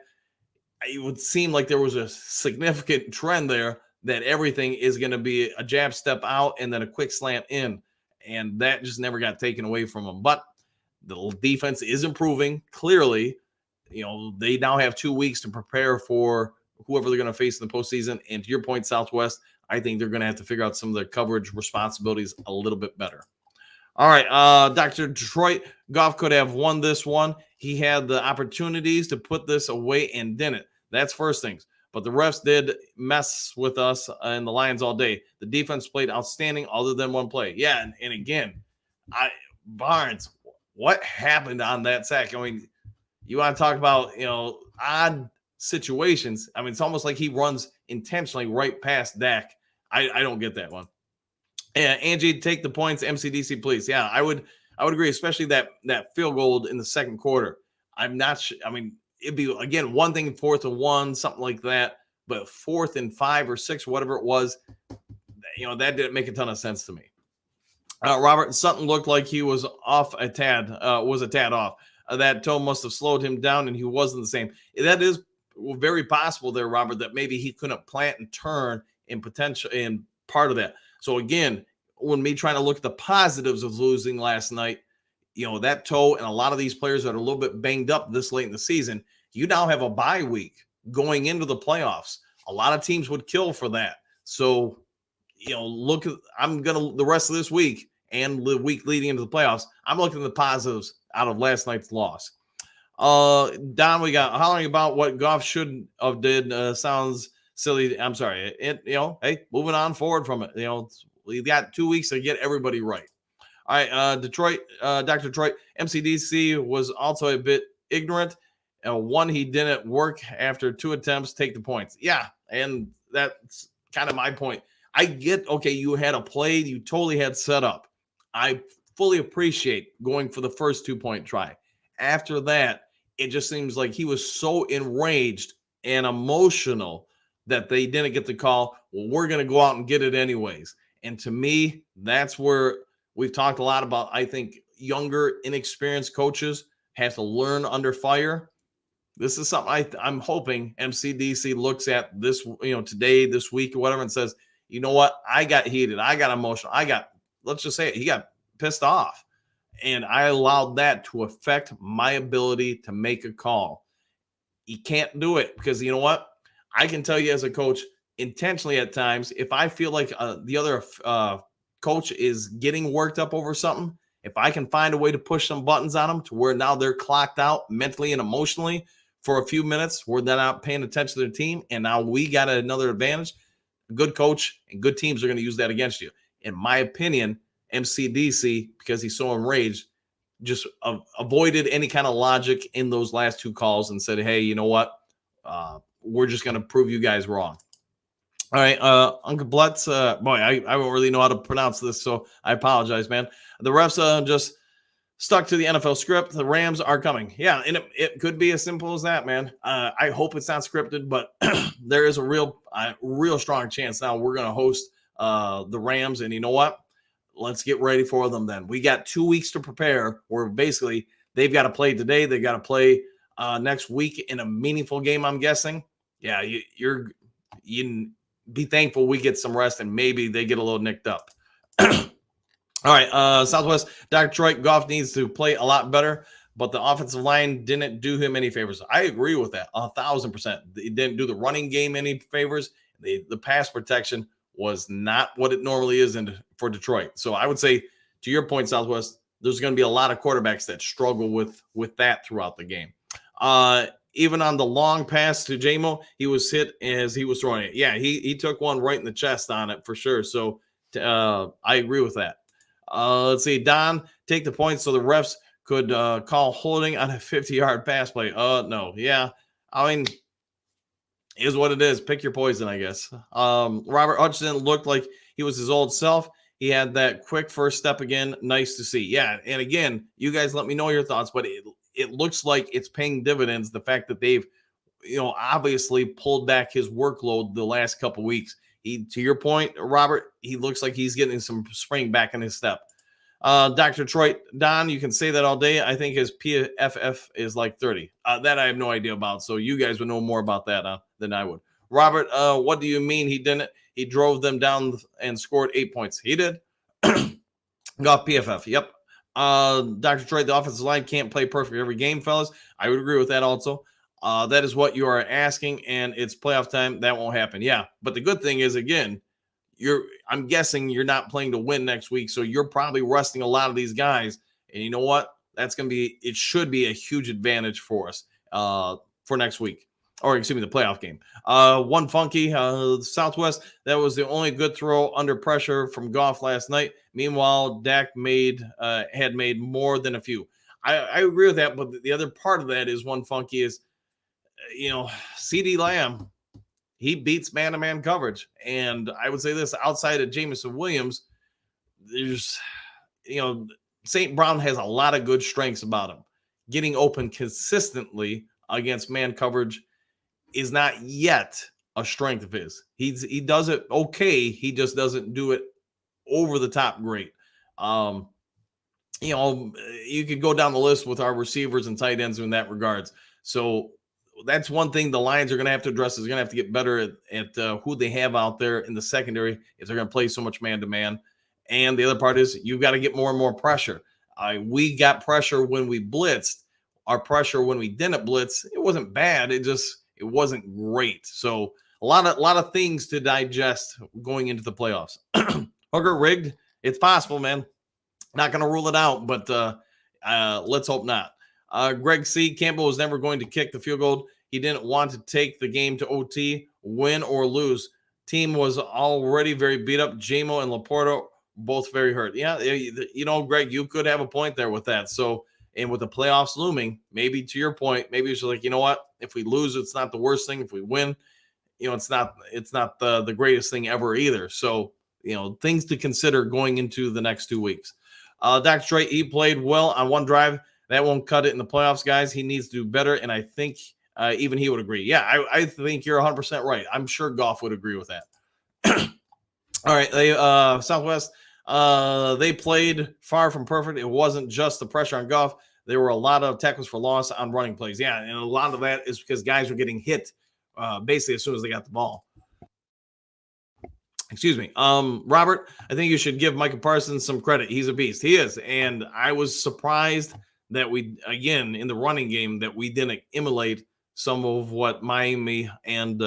it would seem like there was a significant trend there that everything is going to be a jab step out and then a quick slant in. And that just never got taken away from them. But the defense is improving. Clearly, they now have 2 weeks to prepare for whoever they're going to face in the postseason. And to your point, Southwest, I think they're going to have to figure out some of their coverage responsibilities a little bit better. All right, Dr. Detroit, Goff could have won this one. He had the opportunities to put this away and didn't. That's first things. But the refs did mess with us and the Lions all day. The defense played outstanding other than one play. Yeah, and again, Barnes, what happened on that sack? I mean, you want to talk about, odd situations. I mean, it's almost like he runs intentionally right past Dak. I don't get that one. Yeah, Angie, take the points, MCDC, please. Yeah, I would agree, especially that field goal in the second quarter. I'm not sure. I mean, it'd be, again, one thing, 4th and 1, something like that. But 4th and 5 or 6, whatever it was, that didn't make a ton of sense to me. Robert Sutton looked like he was off a tad off. That toe must have slowed him down, and he wasn't the same. That is very possible there, Robert, that maybe he couldn't plant and turn in potential in part of that. So again, when me trying to look at the positives of losing last night, that toe and a lot of these players that are a little bit banged up this late in the season, you now have a bye week going into the playoffs. A lot of teams would kill for that. So, the rest of this week and the week leading into the playoffs, I'm looking at the positives out of last night's loss. Don, we got hollering about what Goff should have did. Sounds silly. I'm sorry. Hey, moving on forward from it. We got 2 weeks to get everybody right. All right, Detroit, Dr. Detroit, MCDC was also a bit ignorant. One, he didn't work after 2 attempts, take the points. Yeah, and that's kind of my point. I get, okay, you had a play, you totally had set up. I fully appreciate going for the first 2-point try. After that, it just seems like he was so enraged and emotional that they didn't get the call. Well, we're going to go out and get it anyways. And to me, that's where we've talked a lot about, I think, younger, inexperienced coaches have to learn under fire. This is something I'm hoping MCDC looks at this, today, this week, or whatever, and says, you know what? I got heated. I got emotional. Let's just say it. He got pissed off. And I allowed that to affect my ability to make a call. You can't do it because you know what? I can tell you as a coach, intentionally at times, if I feel like the other coach is getting worked up over something, if I can find a way to push some buttons on them to where now they're clocked out mentally and emotionally for a few minutes where they're not paying attention to their team, and now we got another advantage, a good coach and good teams are going to use that against you. In my opinion, MCDC, because he's so enraged, just avoided any kind of logic in those last two calls and said, hey, you know what? We're just going to prove you guys wrong. All right, Uncle Blutz, boy, I don't really know how to pronounce this, so I apologize, man. The refs just stuck to the NFL script. The Rams are coming. Yeah, and it could be as simple as that, man. I hope it's not scripted, but there is a real strong chance now we're going to host the Rams, and you know what? Let's get ready for them then. We got 2 weeks to prepare, where basically they've got to play today. They got to play next week in a meaningful game, I'm guessing. Yeah, you be thankful we get some rest and maybe they get a little nicked up. All right, Southwest, Dr. Detroit, Goff needs to play a lot better, but the offensive line didn't do him any favors. I agree with that 1,000%. It didn't do the running game any favors. The pass protection was not what it normally is for Detroit. So I would say, to your point, Southwest, there's going to be a lot of quarterbacks that struggle with that throughout the game. Even on the long pass to JMO, he was hit as he was throwing it. Yeah, he took one right in the chest on it for sure. So I agree with that. Let's see. Don, take the point so the refs could call holding on a 50-yard pass play. No. Yeah. I mean, is what it is. Pick your poison, I guess. Robert Hutchinson looked like he was his old self. He had that quick first step again. Nice to see. Yeah. And again, you guys let me know your thoughts, but it looks like it's paying dividends. The fact that they've, obviously pulled back his workload the last couple of weeks. To your point, Robert, he looks like he's getting some spring back in his step. Dr. Detroit, Don, you can say that all day. I think his PFF is like 30. That I have no idea about. So you guys would know more about that than I would. Robert, what do you mean he didn't? He drove them down and scored 8 points. He did. Got PFF. Yep. Dr. Detroit, the offensive line can't play perfect every game, fellas. I would agree with that also. That is what you are asking, and it's playoff time. That won't happen. Yeah. But the good thing is, again, I'm guessing you're not playing to win next week, so you're probably resting a lot of these guys. And you know what? It should be a huge advantage for us for next week, or excuse me, the playoff game. One funky Southwest. That was the only good throw under pressure from Goff last night. Meanwhile, Dak had made more than a few. I agree with that, but the other part of that is one funky is, CeeDee Lamb. He beats man-to-man coverage. And I would say this, outside of Jameson Williams, there's, St. Brown has a lot of good strengths about him. Getting open consistently against man coverage is not yet a strength of his. He does it okay. He just doesn't do it over the top great. You could go down the list with our receivers and tight ends in that regards. So that's one thing the Lions are going to have to address. Is going to have to get better at who they have out there in the secondary if they're going to play so much man-to-man. And the other part is you've got to get more and more pressure. We got pressure when we blitzed. Our pressure when we didn't blitz, it wasn't bad. It wasn't great. So a lot of things to digest going into the playoffs. Hooker rigged. It's possible, man. Not going to rule it out, but let's hope not. Greg C. Campbell was never going to kick the field goal. He didn't want to take the game to OT, win or lose. Team was already very beat up. JMO and Laporta both very hurt. Yeah, Greg, you could have a point there with that. So, and with the playoffs looming, maybe to your point, maybe it's like, you know what? If we lose, it's not the worst thing. If we win, it's not the greatest thing ever either. So, things to consider going into the next 2 weeks. Dr. Detroit, he played well on one drive. That won't cut it in the playoffs, guys. He needs to do better, and I think even he would agree. Yeah, I think you're 100% right. I'm sure Goff would agree with that. All right, Southwest, They played far from perfect. It wasn't just the pressure on Goff. There were a lot of tackles for loss on running plays. Yeah, and a lot of that is because guys were getting hit basically as soon as they got the ball. Excuse me. Robert, I think you should give Micah Parsons some credit. He's a beast. He is. And I was surprised that we, again, in the running game, that we didn't emulate some of what Miami and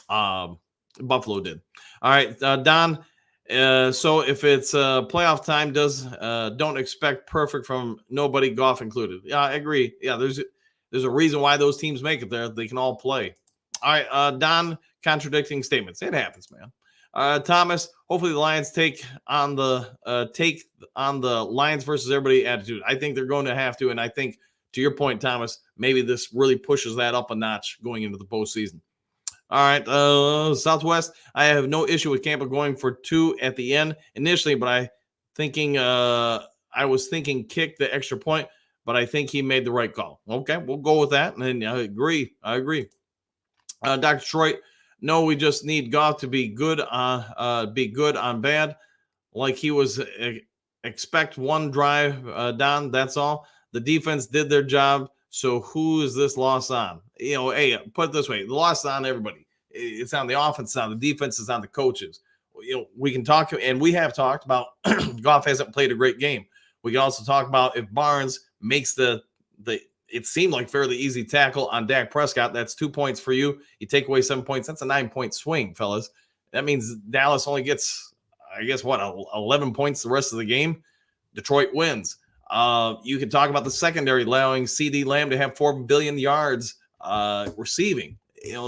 Buffalo did. All right, Don. So if it's playoff time, don't expect perfect from nobody, Goff included. Yeah, I agree. Yeah, there's a reason why those teams make it there. They can all play. All right, Don, contradicting statements. It happens, man. Thomas, hopefully the Lions take on the Lions versus everybody attitude. I think they're going to have to, and I think to your point, Thomas, maybe this really pushes that up a notch going into the postseason. All right, Southwest. I have no issue with Campbell going for 2 at the end initially, but I was thinking kick the extra point, but I think he made the right call. Okay, we'll go with that. And I agree. Dr. Detroit. No, we just need Goff to be good on bad, like he was. Expect one drive down. That's all. The defense did their job. So who is this loss on? Hey, put it this way: the loss is on everybody. It's on the offense, it's on the defense, it's on the coaches. We can talk, and we have talked about Goff hasn't played a great game. We can also talk about if Barnes makes the it seemed like fairly easy tackle on Dak Prescott. That's 2 points for you. You take away 7 points. That's a 9-point swing, fellas. That means Dallas only gets, I guess, 11 points the rest of the game. Detroit wins. You can talk about the secondary allowing CeeDee Lamb to have 4 billion yards receiving.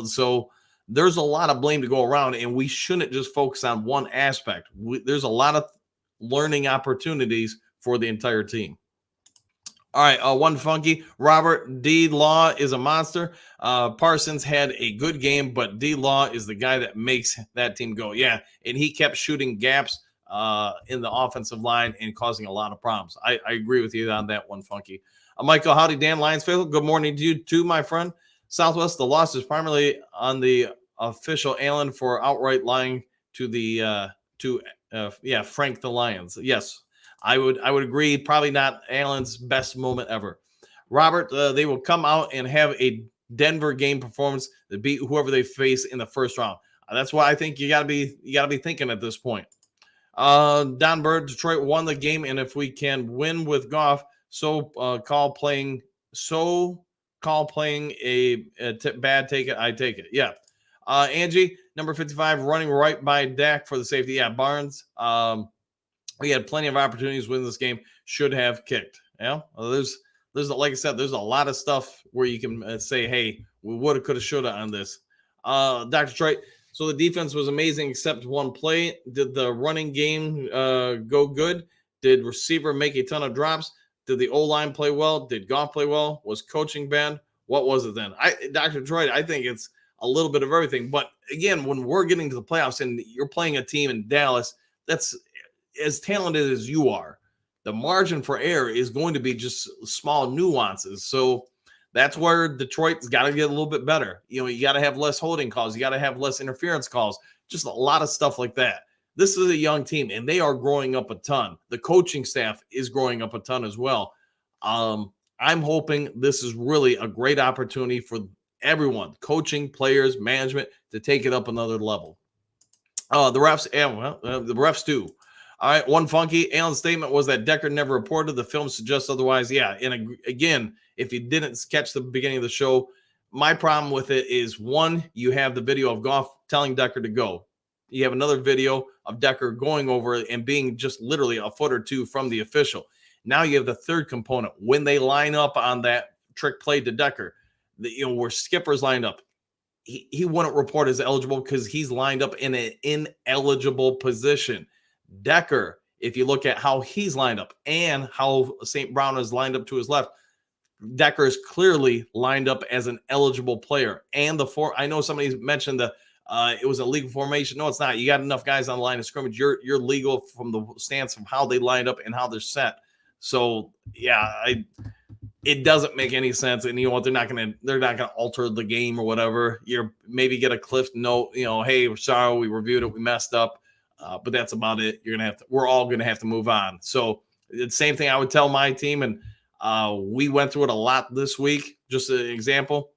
So there's a lot of blame to go around, and we shouldn't just focus on one aspect. There's a lot of learning opportunities for the entire team. All right, one funky. Robert, D-Law is a monster. Parsons had a good game, but D-Law is the guy that makes that team go. Yeah, and he kept shooting gaps in the offensive line and causing a lot of problems. I agree with you on that one, funky. Michael, howdy, Dan Lions faithful. Good morning to you too, my friend. Southwest, the loss is primarily on the official Allen for outright lying to the Frank the Lions. Yes. I would agree. Probably not Allen's best moment ever. Robert, they will come out and have a Denver game performance that beat whoever they face in the first round. That's why I think you gotta be thinking at this point. Don Bird, Detroit won the game, and if we can win with Goff, call playing bad take it. I take it. Yeah. Angie, number 55, running right by Dak for the safety. Yeah, Barnes. We had plenty of opportunities to win this game. Should have kicked. Yeah, there's like I said, there's a lot of stuff where you can say, hey, we woulda, coulda, shoulda on this. Dr. Detroit. So the defense was amazing except one play. Did the running game go good? Did receiver make a ton of drops? Did the O-line play well? Did Goff play well? Was coaching bad? What was it then? Dr. Detroit, I think it's a little bit of everything. But again, when we're getting to the playoffs and you're playing a team in Dallas that's as talented as you are, the margin for error is going to be just small nuances. So that's where Detroit's got to get a little bit better. You got to have less holding calls. You got to have less interference calls, just a lot of stuff like that. This is a young team, and they are growing up a ton. The coaching staff is growing up a ton as well. I'm hoping this is really a great opportunity for everyone, coaching, players, management, to take it up another level. The refs too. All right, one funky. Allen's statement was that Decker never reported. The film suggests otherwise. Yeah, and again, if you didn't catch the beginning of the show, my problem with it is, one, you have the video of Goff telling Decker to go. You have another video of Decker going over it and being just literally a foot or two from the official. Now you have the third component. When they line up on that trick play to Decker, where Skipper's lined up, he wouldn't report as eligible because he's lined up in an ineligible position. Decker, if you look at how he's lined up and how St. Brown is lined up to his left, Decker is clearly lined up as an eligible player. And I know somebody mentioned it was a legal formation. No, it's not. You got enough guys on the line of scrimmage. You're legal from the stance of how they lined up and how they're set. So yeah, it doesn't make any sense. And you know what? They're not gonna alter the game or whatever. You're maybe get a cliff note. Hey, we're sorry, we reviewed it, we messed up. but that's about it. We're all going to have to move on. So the same thing I would tell my team. And we went through it a lot this week. Just an example.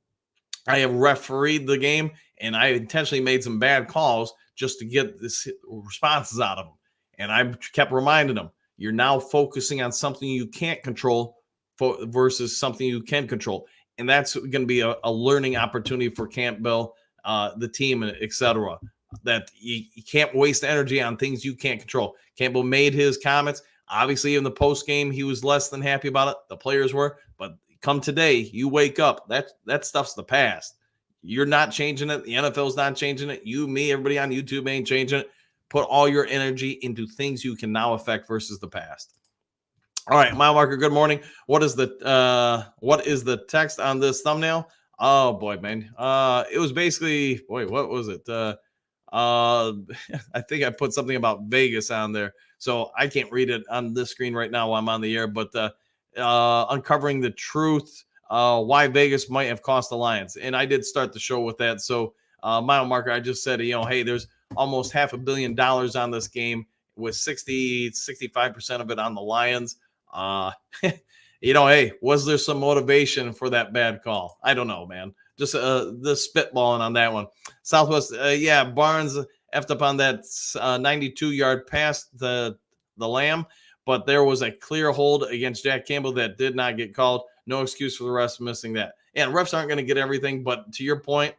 I have refereed the game, and I intentionally made some bad calls just to get this responses out of them. And I kept reminding them, you're now focusing on something you can't control versus something you can control. And that's going to be a learning opportunity for Campbell, the team, etc. That you can't waste energy on things you can't control. Campbell made his comments. Obviously, in the post game, he was less than happy about it. The players were, but come today, you wake up. That stuff's the past. You're not changing it. The NFL's not changing it. You, me, everybody on YouTube ain't changing it. Put all your energy into things you can now affect versus the past. All right, Mile Marker, good morning. What is the text on this thumbnail? Oh boy, man. It was basically, boy, what was it? I think I put something about Vegas on there. So I can't read it on this screen right now while I'm on the air, but uncovering the truth, why Vegas might have cost the Lions. And I did start the show with that. So Mile Marker, I just said, hey, there's almost $500 million on this game with 65% of it on the Lions. Hey, was there some motivation for that bad call? I don't know, man. Just the spitballing on that one. Southwest, Barnes effed up on that 92-yard pass the Lamb, but there was a clear hold against Jack Campbell that did not get called. No excuse for the refs missing that. And refs aren't going to get everything, but to your point,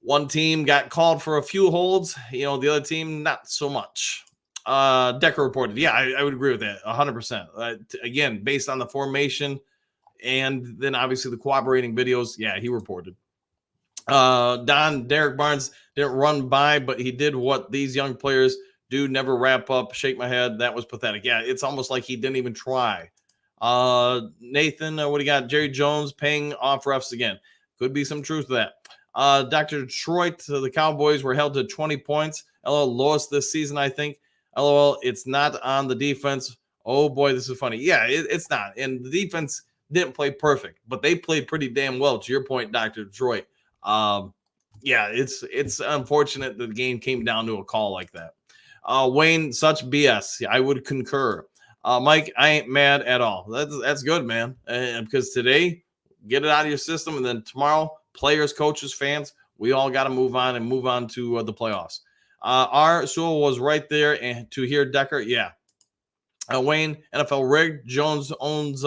one team got called for a few holds, the other team not so much. Decker reported. Yeah, I would agree with that 100%. Again, based on the formation and then obviously the cooperating videos. Yeah, he reported. Derek Barnes didn't run by, but he did what these young players do, never wrap up, shake my head. That was pathetic. Yeah, it's almost like he didn't even try. Nathan, what do you got? Jerry Jones paying off refs again. Could be some truth to that. Dr. Detroit, the Cowboys were held to 20 points. LOL, lowest this season, I think. LOL, it's not on the defense. Oh, boy, this is funny. Yeah, it's not. And the defense didn't play perfect, but they played pretty damn well, to your point, Dr. Detroit. It's unfortunate that the game came down to a call like that. Wayne, such BS. I would concur. Mike, I ain't mad at all. That's good, man. Because today, get it out of your system, and then tomorrow, players, coaches, fans, we all got to move on to the playoffs. Our Sewell was right there, and to hear Decker, yeah. Wayne, NFL rigged. Jones owns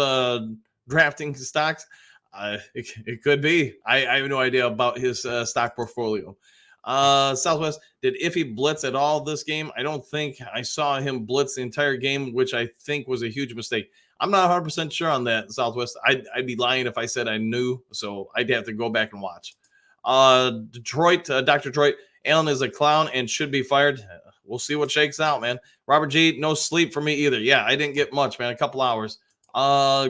drafting stocks. It could be. I have no idea about his stock portfolio. Southwest, did Iffy blitz at all this game? I don't think I saw him blitz the entire game, which I think was a huge mistake. I'm not 100% sure on that, Southwest. I'd be lying if I said I knew, so I'd have to go back and watch. Detroit, Dr. Detroit, Allen is a clown and should be fired. We'll see what shakes out, man. Robert G, no sleep for me either. Yeah, I didn't get much, man. A couple hours.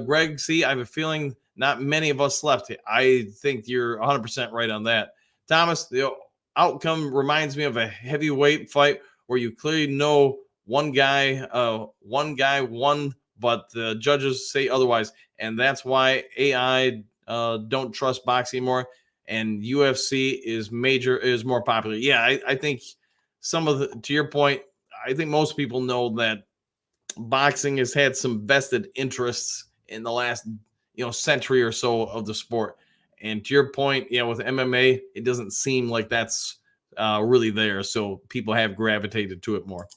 Greg C, I have a feeling not many of us slept. I think you're 100% right on that. Thomas, the outcome reminds me of a heavyweight fight where you clearly know one guy won, but the judges say otherwise. And that's why AI don't trust boxing more. And UFC is more popular. Yeah, I think to your point, I think most people know that boxing has had some vested interests in the last, century or so of the sport. And to your point, with MMA, it doesn't seem like that's really there. So people have gravitated to it more.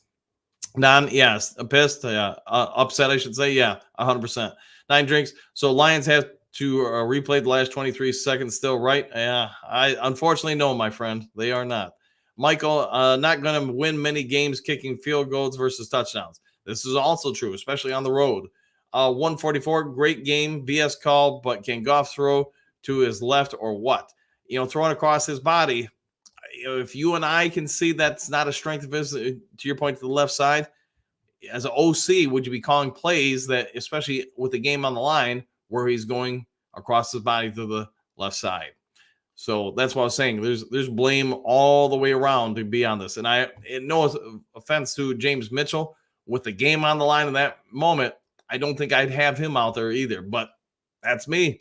Yes, pissed, upset, I should say. Yeah, 100%. 9 drinks. So Lions have to replay the last 23 seconds still, right? Yeah, I unfortunately no, my friend. They are not. Michael, not going to win many games kicking field goals versus touchdowns. This is also true, especially on the road. 144, great game, BS call, but can Goff throw to his left or what? Throwing across his body. If you and I can see that's not a strength of his, to your point, to the left side, as an OC, would you be calling plays that, especially with the game on the line, where he's going across his body to the left side? So that's what I was saying. There's blame all the way around to be on this. And no offense to James Mitchell, with the game on the line in that moment, I don't think I'd have him out there either. But that's me.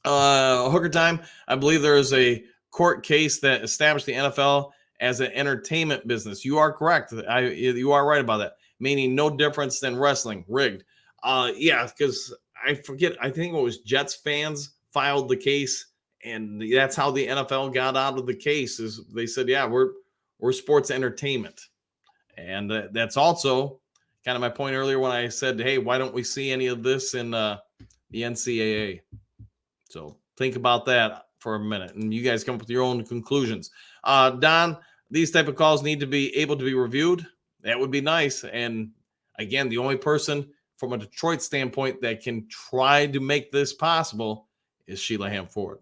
Hooker time. I believe there is a court case that established the NFL as an entertainment business. You are correct. You are right about that. Meaning no difference than wrestling. Rigged. Yeah, because I forget. I think it was Jets fans filed the case, and that's how the NFL got out of the case. Is they said, yeah, we're sports entertainment, and that's also kind of my point earlier when I said, hey, why don't we see any of this in the NCAA? So think about that for a minute, and you guys come up with your own conclusions. Don, these type of calls need to be able to be reviewed. That would be nice. And again, the only person from a Detroit standpoint that can try to make this possible is Sheila Ham-Ford.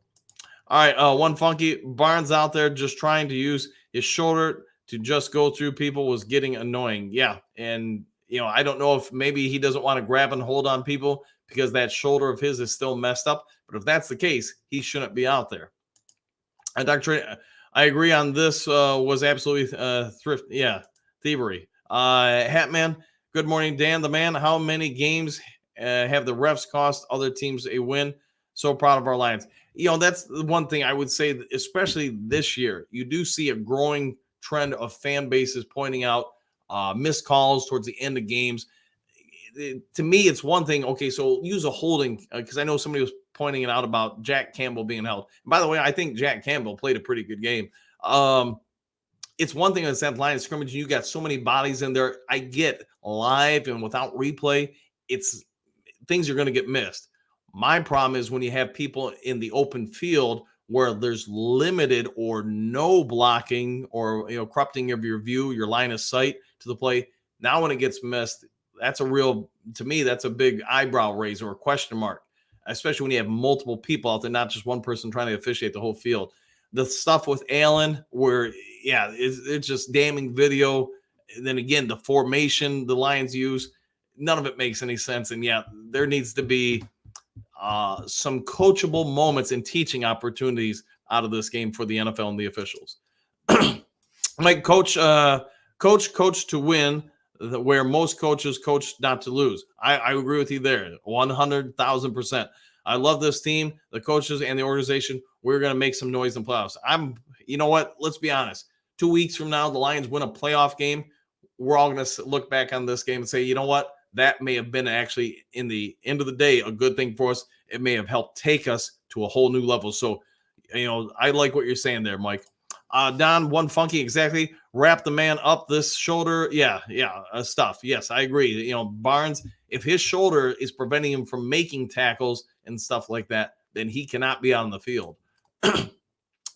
All right, one funky Barnes out there just trying to use his shoulder to just go through people was getting annoying. Yeah, and I don't know if maybe he doesn't want to grab and hold on people because that shoulder of his is still messed up. But if that's the case, he shouldn't be out there. And Dr. I agree on this. Was absolutely thievery. Hatman, good morning, Dan the man. How many games have the refs cost other teams a win? So proud of our Lions. That's the one thing I would say, especially this year, you do see a growing trend of fan bases pointing out missed calls towards the end of games. To me, it's one thing. Okay, so use a holding because I know somebody was pointing it out about Jack Campbell being held. And by the way, I think Jack Campbell played a pretty good game. It's one thing that's that line of scrimmage. You got so many bodies in there. I get live and without replay, it's things are going to get missed. My problem is when you have people in the open field where there's limited or no blocking or corrupting of your view, your line of sight to the play. Now when it gets missed, that's to me, that's a big eyebrow raiser or question mark, especially when you have multiple people out there, not just one person trying to officiate the whole field. The stuff with Allen where, it's just damning video. And then again, the formation the Lions use, none of it makes any sense. And there needs to be some coachable moments and teaching opportunities out of this game for the NFL and the officials. Like coach to win, where most coaches coach not to lose. I agree with you there, 100,000%. I love this team, the coaches, and the organization. We're going to make some noise in playoffs. You know what? Let's be honest. 2 weeks from now, the Lions win a playoff game. We're all going to look back on this game and say, you know what? That may have been actually, in the end of the day, a good thing for us. It may have helped take us to a whole new level. So, I like what you're saying there, Mike. Don, one funky, exactly. Wrap the man up this shoulder. Stuff. Yes, I agree. Barnes, if his shoulder is preventing him from making tackles and stuff like that, then he cannot be out on the field.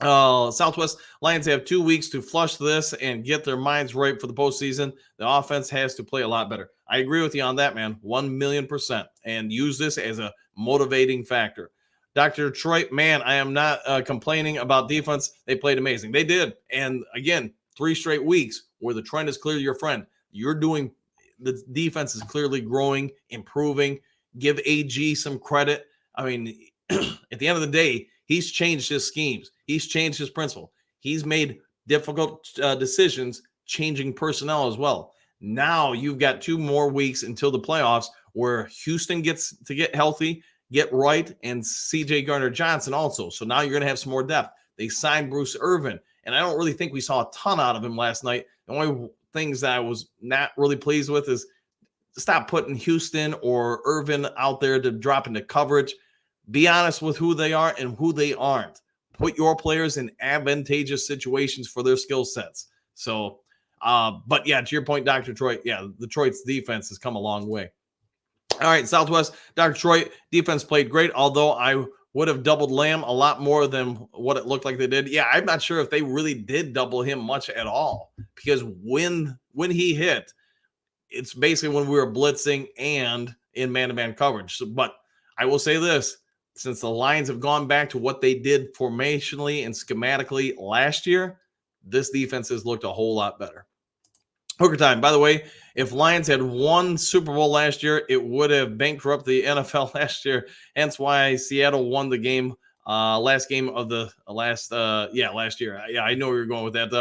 Southwest Lions have 2 weeks to flush this and get their minds right for the postseason. The offense has to play a lot better. I agree with you on that, man. 1,000,000%. And use this as a motivating factor. Dr. Detroit, man, I am not complaining about defense. They played amazing. They did. And again, 3 straight weeks where the trend is clearly your friend. The defense is clearly growing, improving. Give AG some credit. I mean, at the end of the day, he's changed his schemes. He's changed his principle. He's made difficult decisions, changing personnel as well. Now you've got 2 more weeks until the playoffs where Houston gets to get healthy, get right, and CJ Gardner-Johnson also. So now you're going to have some more depth. They signed Bruce Irvin, and I don't really think we saw a ton out of him last night. The only things that I was not really pleased with is stop putting Houston or Irvin out there to drop into coverage. Be honest with who they are and who they aren't. Put your players in advantageous situations for their skill sets. So, but to your point, Dr. Detroit, Detroit's defense has come a long way. All right, Southwest, Dr. Detroit, defense played great, although I would have doubled Lamb a lot more than what it looked like they did. Yeah, I'm not sure if they really did double him much at all because when he hit, it's basically when we were blitzing and in man-to-man coverage. So, but I will say this, since the Lions have gone back to what they did formationally and schematically last year, this defense has looked a whole lot better. Hooker time. By the way, if Lions had won Super Bowl last year, it would have bankrupted the NFL last year. Hence why Seattle won the game, last game of the last year. Yeah, I know where you're going with that.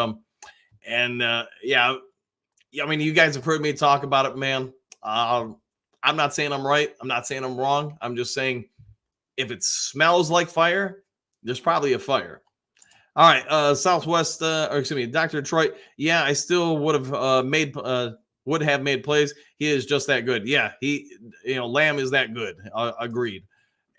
I mean, you guys have heard me talk about it, man. I'm not saying I'm right. I'm not saying I'm wrong. I'm just saying if it smells like fire, there's probably a fire. All right, Southwest, or excuse me, Dr. Detroit. Yeah, I still would have made plays. He is just that good. Yeah, Lamb is that good. Agreed.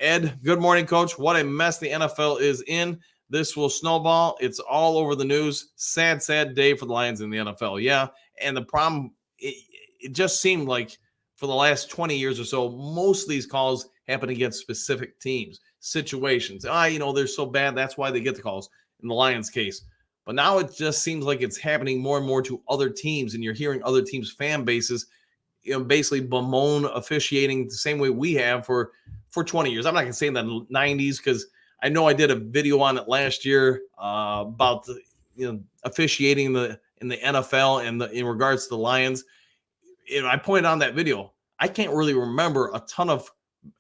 Ed, good morning, coach. What a mess the NFL is in. This will snowball. It's all over the news. Sad, sad day for the Lions in the NFL. Yeah, and the problem, it just seemed like for the last 20 years or so, most of these calls happen against specific teams, situations. They're so bad. That's why they get the calls in the Lions case. But now it just seems like it's happening more and more to other teams, and you're hearing other teams' fan bases, basically bemoan officiating the same way we have for 20 years. I'm not going to say in the 90s because I know I did a video on it last year about the officiating in the NFL and in regards to the Lions. I pointed on that video. I can't really remember a ton of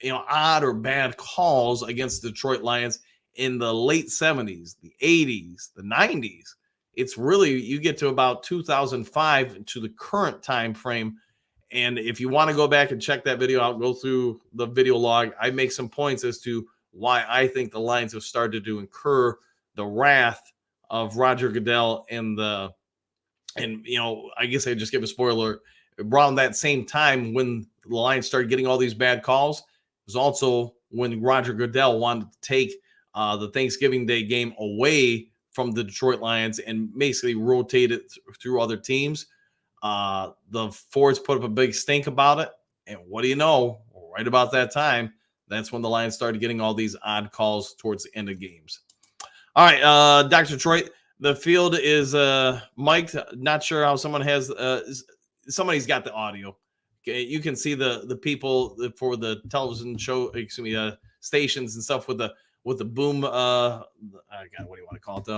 odd or bad calls against the Detroit Lions in the late 70s, the 80s, the 90s. It's really, you get to about 2005 to the current time frame. And if you want to go back and check that video out, go through the video log. I make some points as to why I think the Lions have started to incur the wrath of Roger Goodell and I guess I just give a spoiler. Around that same time when the Lions started getting all these bad calls, it was also when Roger Goodell wanted to take the Thanksgiving Day game away from the Detroit Lions and basically rotate it through other teams. The Fords put up a big stink about it. And what do you know? Right about that time, that's when the Lions started getting all these odd calls towards the end of games. All right, Dr. Detroit, the field is mic'd. Not sure how someone has somebody's got the audio. Okay, you can see the people for the television show, stations and stuff with the boom. God, what do you want to call it?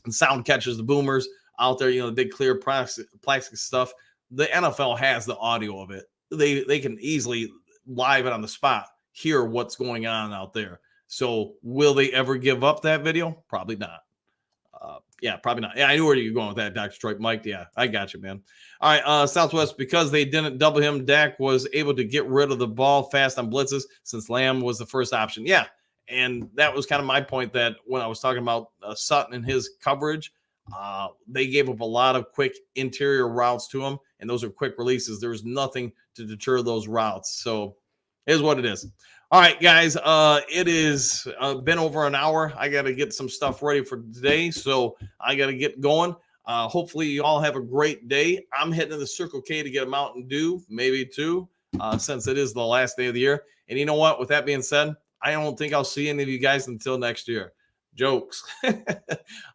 And sound catchers, the boomers out there. The big clear plastic stuff. The NFL has the audio of it. They can easily live it on the spot, hear what's going on out there. So will they ever give up that video? Probably not. Yeah, probably not. Yeah, I knew where you were going with that, Dr. Detroit. Mike, yeah, I got you, man. All right, Southwest, because they didn't double him, Dak was able to get rid of the ball fast on blitzes since Lamb was the first option. Yeah, and that was kind of my point, that when I was talking about Sutton and his coverage, they gave up a lot of quick interior routes to him, and those are quick releases. There was nothing to deter those routes. So here's what it is. All right, guys, it is been over an hour. I got to get some stuff ready for today, so I got to get going. Hopefully, you all have a great day. I'm heading to the Circle K to get a Mountain Dew, maybe two, since it is the last day of the year. And you know what? With that being said, I don't think I'll see any of you guys until next year. Jokes.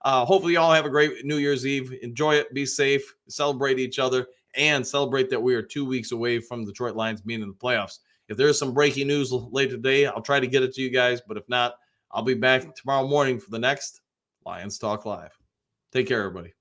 Hopefully, you all have a great New Year's Eve. Enjoy it. Be safe. Celebrate each other, and celebrate that we are 2 weeks away from the Detroit Lions being in the playoffs. If there's some breaking news later today, I'll try to get it to you guys. But if not, I'll be back tomorrow morning for the next Lions Talk Live. Take care, everybody.